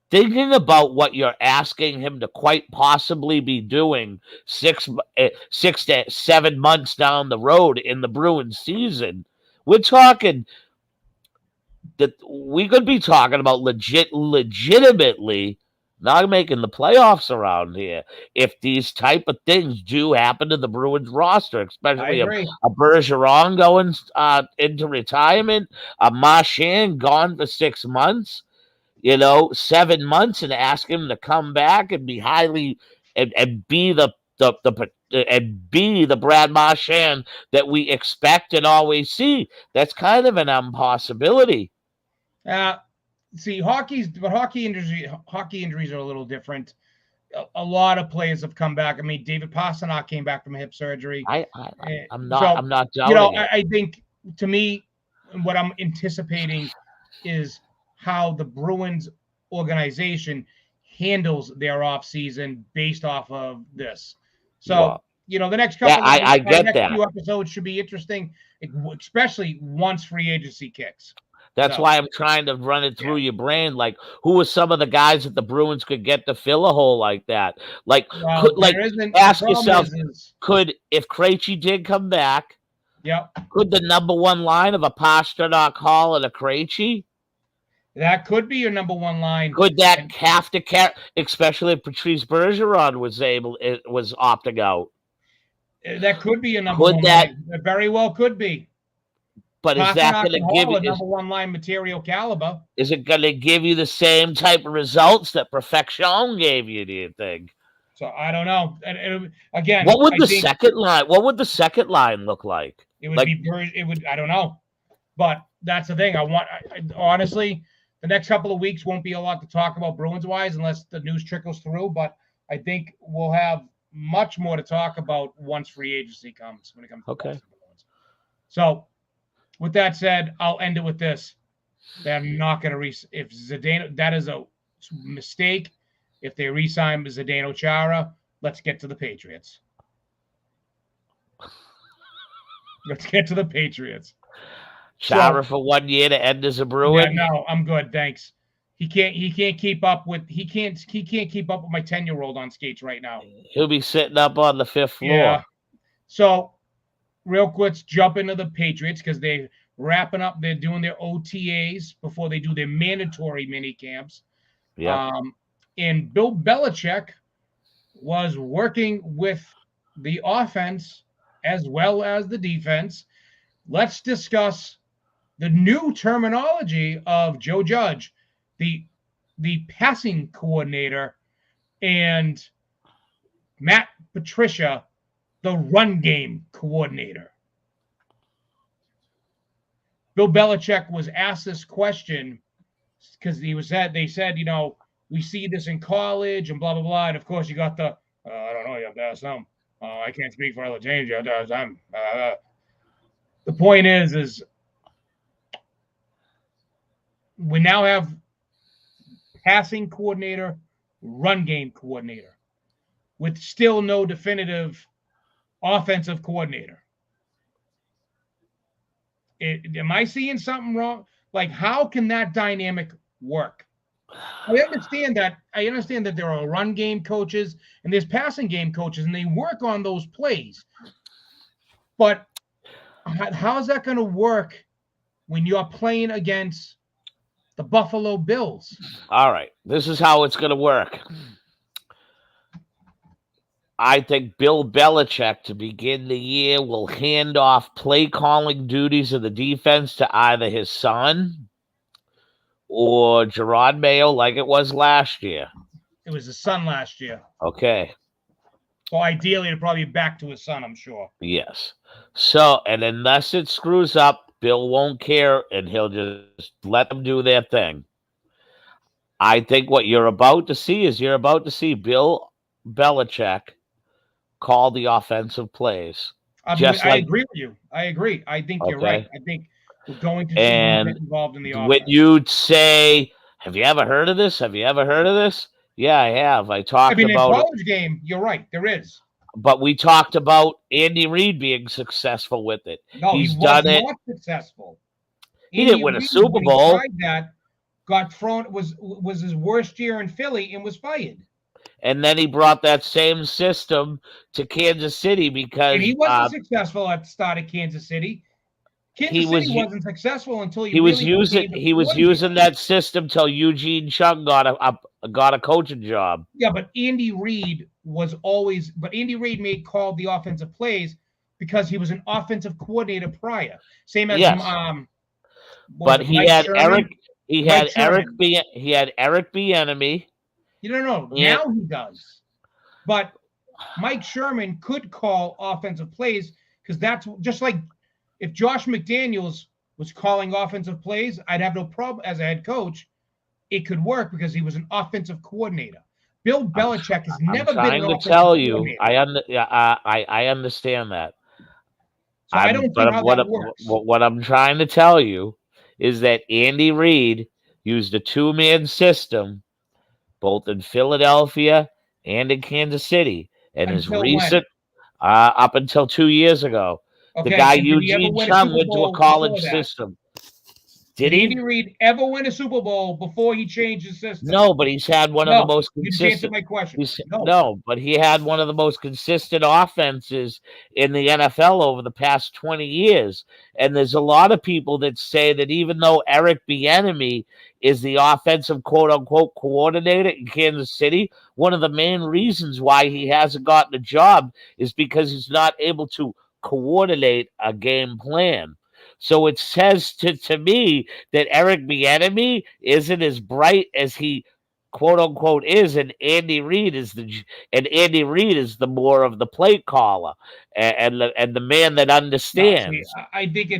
Thinking about what you're asking him to quite possibly be doing 6 to 7 months down the road in the Bruins season, we're talking that we could be talking about legitimately not making the playoffs around here if these type of things do happen to the Bruins roster, especially a Bergeron going into retirement, a Marchand gone for 6 months. 7 months, and ask him to come back and be highly and be the Brad Marchand that we expect and always see. That's kind of an impossibility. See, hockey injuries are a little different. A lot of players have come back. I mean, David Pastrnak came back from hip surgery. I'm not doubting it. I think, to me, what I'm anticipating is how the Bruins organization handles their off season based off of this. So, the next couple few episodes should be interesting, especially once free agency kicks. That's why I'm trying to run it through your brain. Like, who are some of the guys that the Bruins could get to fill a hole like that? Like, ask yourself, if Krejci did come back, could the number one line of a Pastrnak, Hall, and a Krejci? That could be your number one line. Could that have to carry, especially if Patrice Bergeron was opting out? That could be a number Could one that? line. It very well could be. But is that going to give you? number one line material caliber? Is it going to give you the same type of results that Perfection gave you? Do you think? So I don't know. And again, what would the second line? What would the second line look like? It would be. It would. I don't know. But that's the thing. Honestly, the next couple of weeks won't be a lot to talk about Bruins wise unless the news trickles through. But I think we'll have much more to talk about once free agency comes when it comes to the Bruins. So with that said, I'll end it with this. They're not going to if Zdeno, that is a mistake. If they re-sign Zdeno Chara, let's get to the Patriots. Chara for 1 year to end as a Bruin? Yeah, no, I'm good, thanks. He can't keep up with my 10-year-old on skates right now. He'll be sitting up on the 5th floor. Yeah. So, real quick, let's jump into the Patriots because they're wrapping up. They're doing their OTAs before they do their mandatory mini camps. Yeah. And Bill Belichick was working with the offense as well as the defense. Let's discuss the new terminology of Joe Judge, the passing coordinator, and Matt Patricia, the run game coordinator. Bill Belichick was asked this question because they said, we see this in college and blah, blah, blah. And of course, you got I don't know, you have to ask them. I can't speak for other teams. You have to ask them. The point is we now have passing coordinator, run game coordinator, with still no definitive offensive coordinator. Am I seeing something wrong? Like, how can that dynamic work? I understand that there are run game coaches and there's passing game coaches, and they work on those plays. But how is that going to work when you're playing against the Buffalo Bills? All right. This is how it's going to work. I think Bill Belichick, to begin the year, will hand off play calling duties of the defense to either his son or Gerard Mayo, like it was last year. It was his son last year. Okay. Well, ideally, it'd probably be back to his son, I'm sure. Yes. So, and unless it screws up, Bill won't care, and he'll just let them do their thing. I think what you're about to see is Bill Belichick call the offensive plays. I agree with you. I agree. I think you're right. I think we're going to get involved in the offense. When you'd say, have you ever heard of this? Have you ever heard of this? Yeah, I have. I talked about in college game, you're right. There is. But we talked about Andy Reid being successful with it. No, he was not successful. He didn't win a Super Bowl. Got thrown, was his worst year in Philly and was fired. And then he brought that same system to Kansas City because and he wasn't successful at the start of Kansas City. Kansas City wasn't successful until he was using that system till Eugene Chung got a coaching job. Yeah, but Andy Reid called the offensive plays because he was an offensive coordinator prior. Same as but he had Eric Bieniemy. You don't know. Now he does. But Mike Sherman could call offensive plays because that's just like if Josh McDaniels was calling offensive plays, I'd have no problem as a head coach. It could work because he was an offensive coordinator. Bill Belichick has never been an offensive coordinator. I understand that. So I don't think how that works. What I'm trying to tell you is that Andy Reid used a two-man system both in Philadelphia and in Kansas City. And his recent, up until 2 years ago, the guy Eugene Chung went to a college system. Did Andy he? Reid ever win a Super Bowl before he changed his system? No, but he's had one of the No, most you just answered consistent. my question. No. No, but he had one of the most consistent offenses in the NFL over the past 20 years. And there's a lot of people that say that even though Eric Bieniemy is the offensive quote unquote coordinator in Kansas City, one of the main reasons why he hasn't gotten a job is because he's not able to coordinate a game plan. So it says to me that Eric Bieniemy isn't as bright as he quote unquote is, and Andy Reid is the more of the play caller and the man that No, see, understands. I think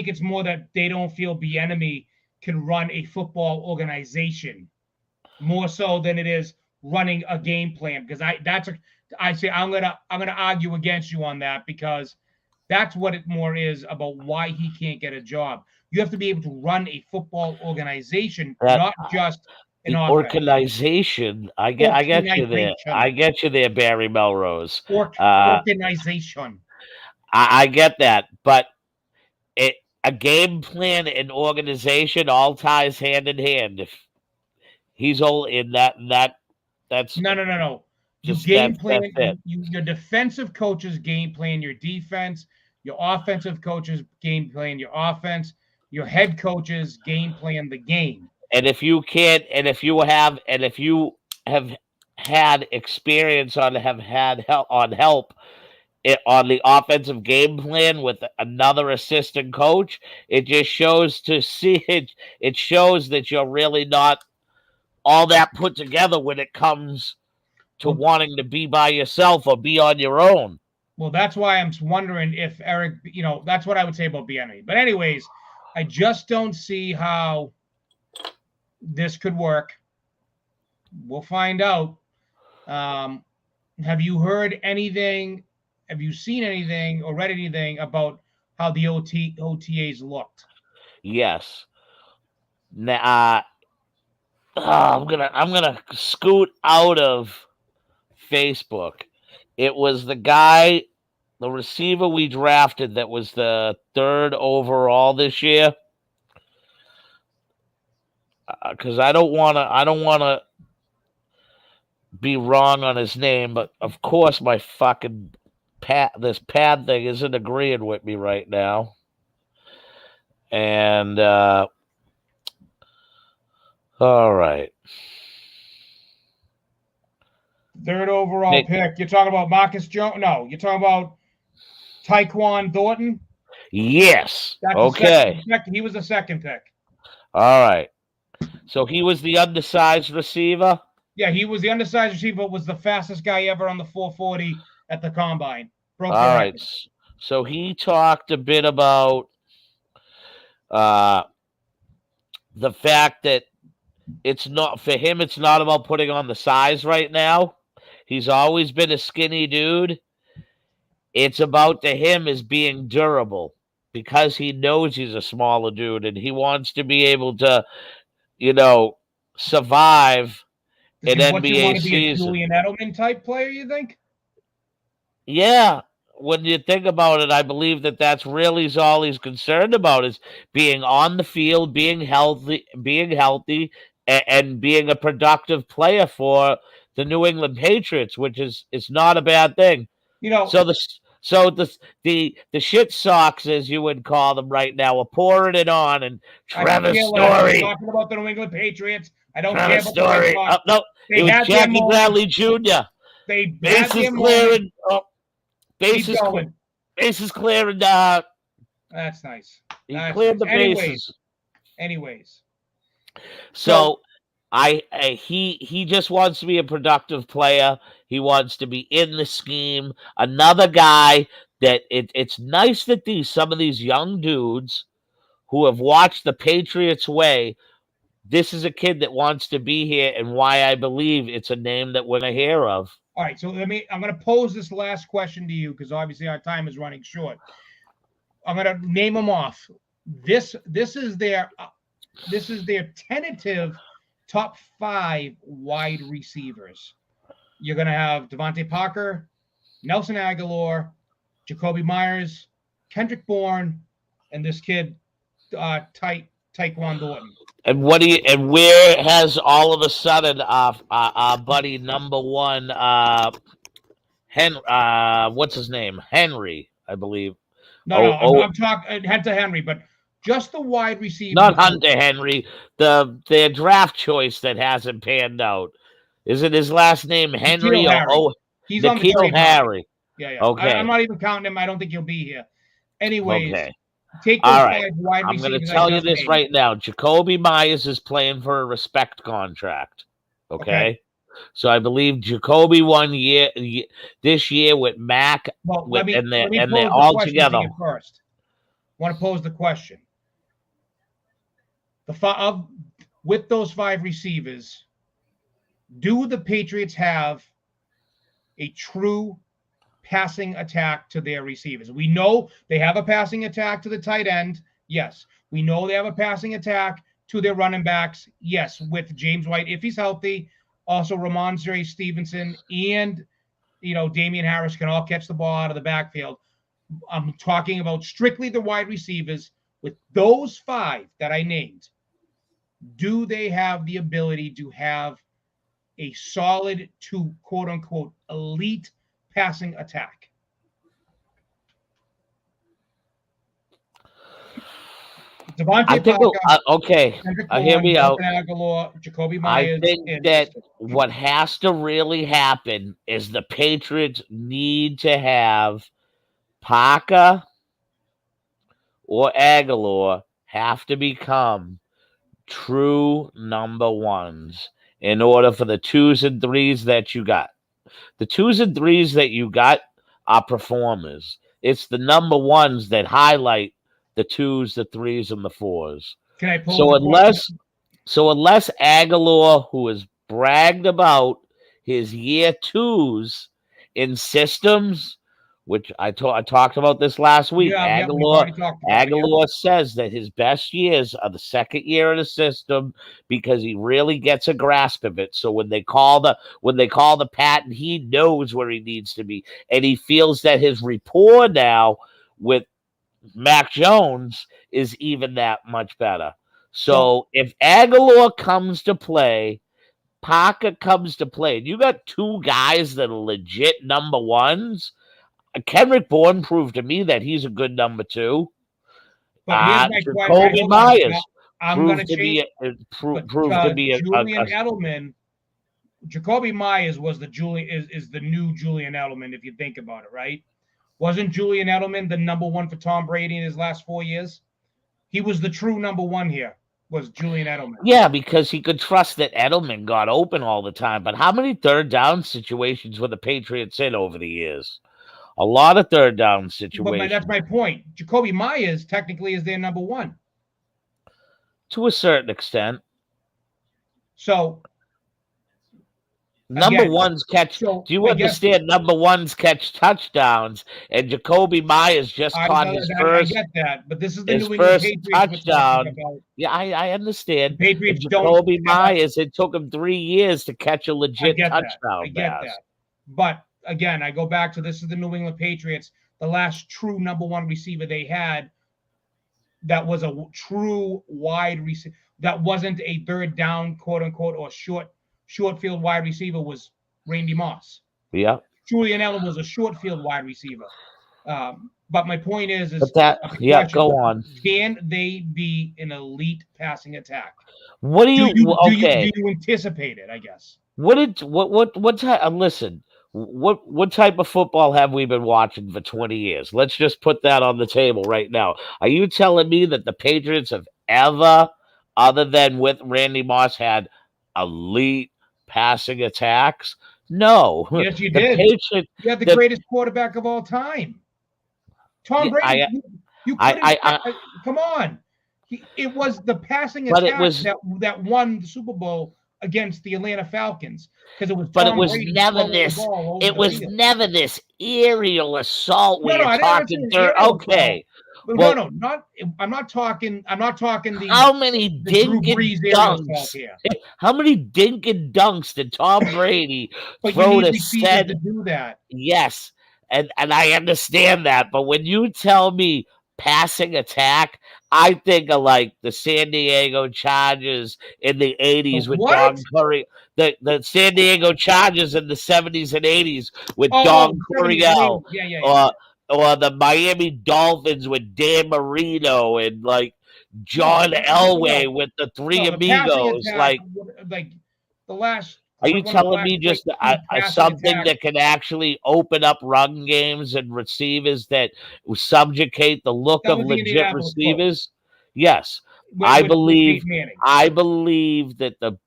it's more that they don't feel Bieniemy can run a football organization more so than it is running a game plan. Because I say I'm gonna argue against you on that, because that's what it more is about why he can't get a job. You have to be able to run a football organization, That not just an the offense. organization, I get you there. I get you there, Barry Melrose. Organization. I get that, but a game plan and organization all ties hand in hand. If he's all in that's No. You just game that's plan. it. Your defensive coaches game plan your defense. Your offensive coaches game plan your offense. Your head coaches game plan the game. And if you have had experience have had help on the offensive game plan with another assistant coach, it just shows to see it. It shows that you're really not all that put together when it comes to wanting to be by yourself or be on your own. Well, that's why I'm wondering if Eric, that's what I would say about Bieniemy. But anyways, I just don't see how this could work. We'll find out. Have you heard anything? Have you seen anything or read anything about how the OTAs looked? Yes. Now, I'm gonna scoot out of Facebook. It was the guy, the receiver we drafted that was the 3rd overall this year. Because I don't want to be wrong on his name, but of course my fucking this pad thing isn't agreeing with me right now. And all right. 3rd overall pick. You're talking about Marcus Jones? No, you're talking about Taekwon Thornton? Yes. That's okay. He was the 2nd pick. All right. So he was the undersized receiver? Yeah, he was the undersized receiver, was the fastest guy ever on the 440 at the combine. All right. So he talked a bit about the fact that it's not for him, it's not about putting on the size right now. He's always been a skinny dude. It's about to him as being durable because he knows he's a smaller dude and he wants to be able to, survive an NBA want to be season. A Julian Edelman type player, you think? Yeah. When you think about it, I believe that's really all he's concerned about is being on the field, being healthy, and being a productive player for the New England Patriots, which is not a bad thing. So the shit socks, as you would call them right now, are pouring it on, and Trevor Story talking about the New England Patriots. I don't Trevor care about Story. No, it was Jackie Bradley Jr. They bases clearing. Bases clearing. That's nice. He cleared the bases. Anyways. So he just wants to be a productive player. He wants to be in the scheme. Another guy that it's nice that some of these young dudes who have watched the Patriots way, this is a kid that wants to be here, and why I believe it's a name that we're going to hear of. All right, so I'm going to pose this last question to you because obviously our time is running short. I'm going to name them off. This is their tentative top 5 wide receivers. You're going to have Devontae Parker, Nelson Aguilar, Jacoby Myers, Kendrick Bourne, and this kid Taekwon Thornton. And where has all of a sudden our buddy number one what's his name? Henry, I believe. No, I'm talking Hunter Henry, but just the wide receiver. Not Hunter Henry, their draft choice that hasn't panned out. Is it his last name Henry or he's on the trade Harry? Yeah. Okay. I'm not even counting him. I don't think he'll be here. Anyways, okay. Take those five wide I'm receivers. going to tell you this right now. Jacoby Myers is playing for a respect contract. Okay. So I believe Jacoby this year with Mac. Well, let me they're all together. First, I want to pose the question: with those five receivers, do the Patriots have a true passing attack to their receivers? We know they have a passing attack to the tight end. Yes. We know they have a passing attack to their running backs. Yes, with James White if he's healthy. Also, Ramondre Stevenson and Damian Harris can all catch the ball out of the backfield. I'm talking about strictly the wide receivers. With those five that I named, do they have the ability to have a solid to quote unquote elite passing attack? I think okay. Hear me out. Aguilar, Jacoby Myers. I think that what has to really happen is the Patriots need to have Parker or Aguilar have to become true number ones in order for the 2s and 3s that you got. The 2s and 3s that you got are performers. It's the number ones that highlight the 2s, the 3s, and the 4s. Can I unless Aguilar, who has bragged about his year 2s in systems, which I talked about this last week. Aguilar says that his best years are the second year in the system because he really gets a grasp of it. So when they call the patent, he knows where he needs to be, and he feels that his rapport now with Mac Jones is even that much better. So if Aguilar comes to play, Parker comes to play, and you got two guys that are legit number ones. Kendrick Bourne proved to me that he's a good number 2. But Jacoby Myers proved to be Julian Edelman. Jacoby Myers was is the new Julian Edelman, if you think about it, right? Wasn't Julian Edelman the number 1 for Tom Brady in his last 4 years? He was the true number 1 here, was Julian Edelman. Yeah, because he could trust that Edelman got open all the time. But how many third down situations were the Patriots in over the years? A lot of third down situations. But that's my point. Jacoby Myers technically is their number 1. To a certain extent. So number ones catch. Do you understand? Number ones catch touchdowns, and Jacoby Myers just caught his first. I get that, but this is the New England Patriots touchdown. Yeah, I understand. Patriots Jacoby Myers. It took him 3 years to catch a legit touchdown. I get that, but again, I go back to this is the New England Patriots. The last true number 1 receiver they had that was a true wide receiver that wasn't a third down, quote unquote, or short field wide receiver was Randy Moss. Yeah. Julian Edelman was a short field wide receiver. But my point is go on. Can they be an elite passing attack? What do you do you anticipate it, I guess? Listen, what type of football have we been watching for 20 years? Let's just put that on the table right now. Are you telling me that the Patriots have ever, other than with Randy Moss, had elite passing attacks? No. Yes, you did. You had the greatest quarterback of all time. Tom Brady. Come on. It was the passing attack that won the Super Bowl against the Atlanta Falcons because it was. But it was never this. It was never this aerial assault where you're talking. Okay. Well, I'm not talking the. How many dink and dunks? How many dink and dunks did Tom Brady throw to set? To do that. Yes, and I understand that, but when you tell me passing attack, I think of like the San Diego Chargers in the 80s with What? Don Curry. The San Diego Chargers in the 70s and 80s with Oh, Don 70s and Coryell. 80s. Yeah. Or the Miami Dolphins with Dan Marino and like John Elway with the Three No, the passing Amigos. attack, Like, the last. are you one of the telling last me just breakthrough passing something attacks that can actually open up run games and receivers that subjugate the look that of was the legit Indianapolis Colts receivers? Yes, with Peyton Manning. I believe that the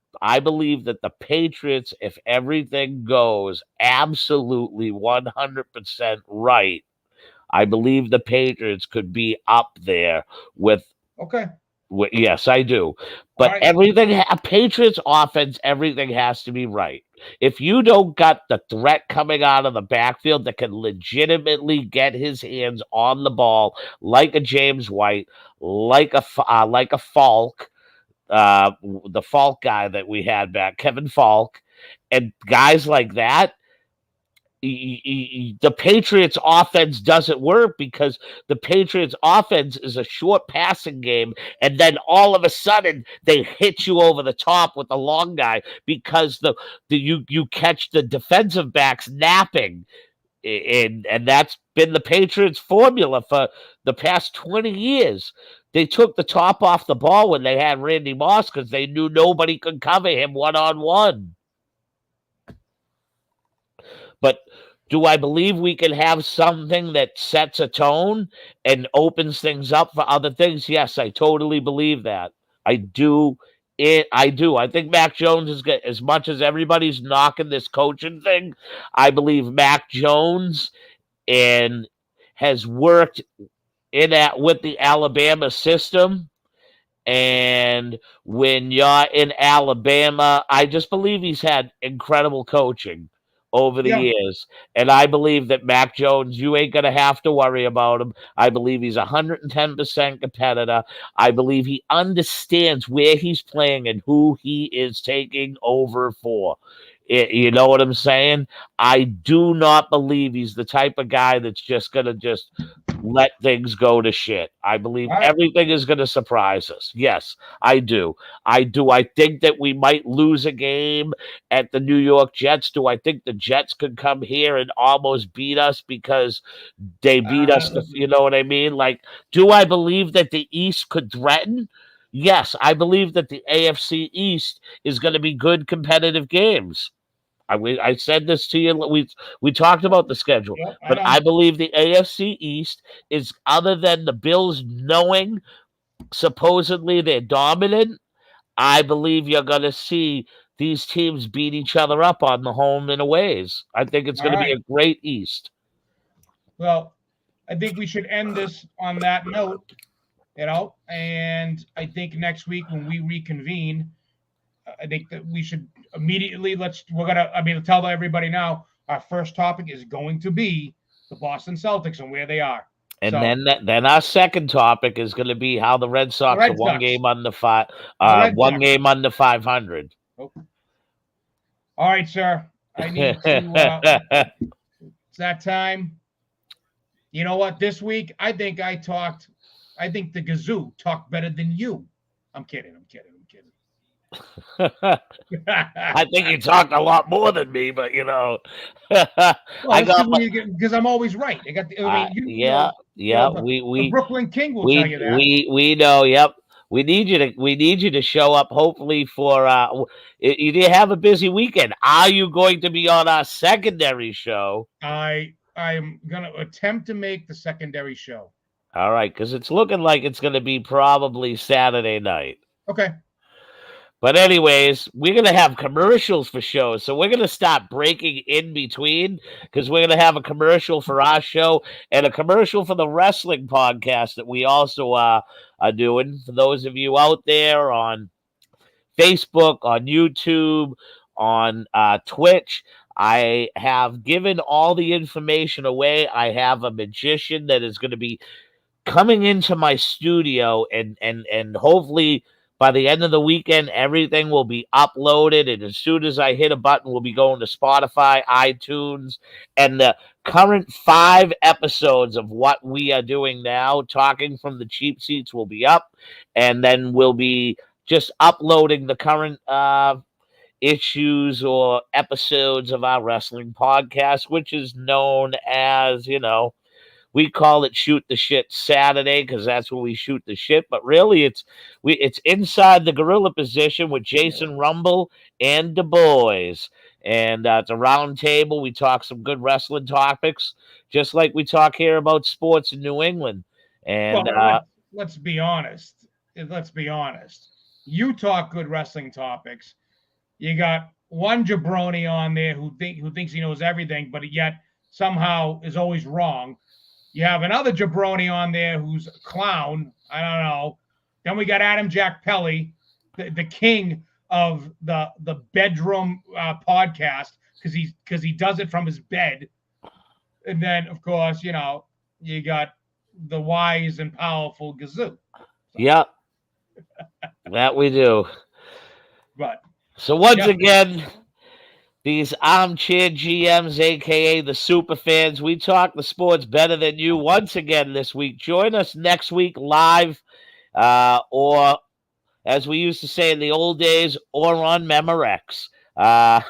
Patriots, if everything goes absolutely 100% right, I believe the Patriots could be up there with. Okay. Yes, I do. But right. Patriots offense, everything has to be right. If you don't got the threat coming out of the backfield that can legitimately get his hands on the ball, like a James White, like a Falk, the Falk guy that we had back, Kevin Falk, and guys like that, the Patriots offense doesn't work because the Patriots offense is a short passing game, and then all of a sudden they hit you over the top with the long guy because you catch the defensive backs napping, and that's been the Patriots formula for the past 20 years. They took the top off the ball when they had Randy Moss because they knew nobody could cover him one-on-one. But do I believe we can have something that sets a tone and opens things up for other things? Yes, I totally believe that. I do. I do. I think Mac Jones is good. As much as everybody's knocking this coaching thing, I believe Mac Jones and has worked with the Alabama system. And when you're in Alabama, I just believe he's had incredible coaching over the years. And I believe that Mac Jones, you ain't going to have to worry about him. I believe he's 110% competitor. I believe he understands where he's playing and who he is taking over for. You know what I'm saying? I do not believe he's the type of guy that's just going to just let things go to shit. I believe everything is going to surprise us. Yes, I do. I think that we might lose a game at the New York Jets. Do I think the Jets could come here and almost beat us because they beat us? You know what I mean? Like, do I believe that the East could threaten? Yes, I believe that the AFC East is going to be good competitive games. I said this to you. We talked about the schedule, but I believe the AFC East is, other than the Bills knowing supposedly they're dominant, I believe you're going to see these teams beat each other up on the home and aways. I think it's going to be a great East. Well, I think we should end this on that note, and I think next week when we reconvene, I think that we should immediately tell everybody now, our first topic is going to be the Boston Celtics and where they are. And then our second topic is going to be how the Red Sox are one game under 500. Okay. All right, sir. I need to. It's that time. You know what? This week, I think the Gazoo talked better than you. I'm kidding. I think you talked a lot more than me, but because I'm always right. I got the, the Brooklyn King will tell you that. We know. Yep. We need you to show up. Hopefully for you did have a busy weekend. Are you going to be on our secondary show? I'm going to attempt to make the secondary show. All right, because it's looking like it's going to be probably Saturday night. Okay. But anyways, we're going to have commercials for shows. So we're going to stop breaking in between because we're going to have a commercial for our show and a commercial for the wrestling podcast that we also are doing. For those of you out there on Facebook, on YouTube, on Twitch, I have given all the information away. I have a magician that is going to be coming into my studio and hopefully By the end of the weekend, everything will be uploaded. And as soon as I hit a button, we'll be going to Spotify, iTunes, and the current 5 episodes of what we are doing now, Talking from the Cheap Seats, will be up. And then we'll be just uploading the current issues or episodes of our wrestling podcast, which is known as, we call it Shoot the Shit Saturday because that's where we shoot the shit. But really, it's inside the gorilla position with Jason Rumble and the boys. And it's a round table. We talk some good wrestling topics, just like we talk here about sports in New England. And let's be honest. Let's be honest. You talk good wrestling topics. You got one jabroni on there who thinks he knows everything, but yet somehow is always wrong. You have another jabroni on there who's a clown. I don't know. Then we got Adam Jack Pelly, the king of the bedroom podcast because he does it from his bed. And then, of course, you got the wise and powerful Gazoo. Yep. That we do. But so once again, these armchair GMs, a.k.a. the super fans, we talk the sports better than you once again this week. Join us next week live or, as we used to say in the old days, or on Memorex. Oh,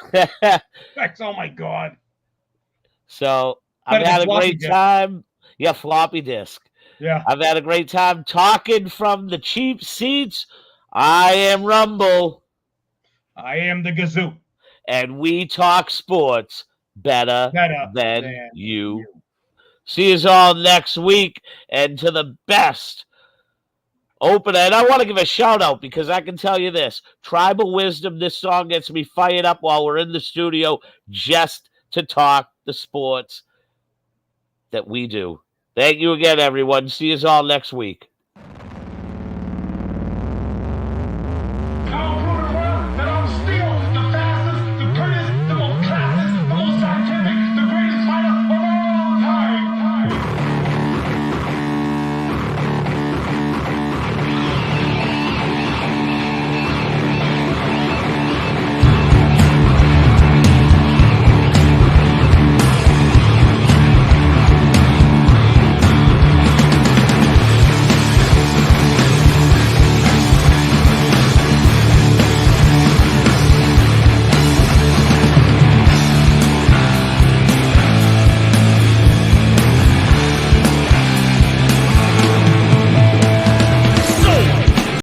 my God. So I've had a great time. Yeah, floppy disk. Yeah. I've had a great time talking from the cheap seats. I am Rumble. I am the Gazoo. And we talk sports better than you. See you all next week. And to the best opener. And I want to give a shout out because I can tell you this. Tribal Wisdom, this song gets me fired up while we're in the studio just to talk the sports that we do. Thank you again, everyone. See you all next week.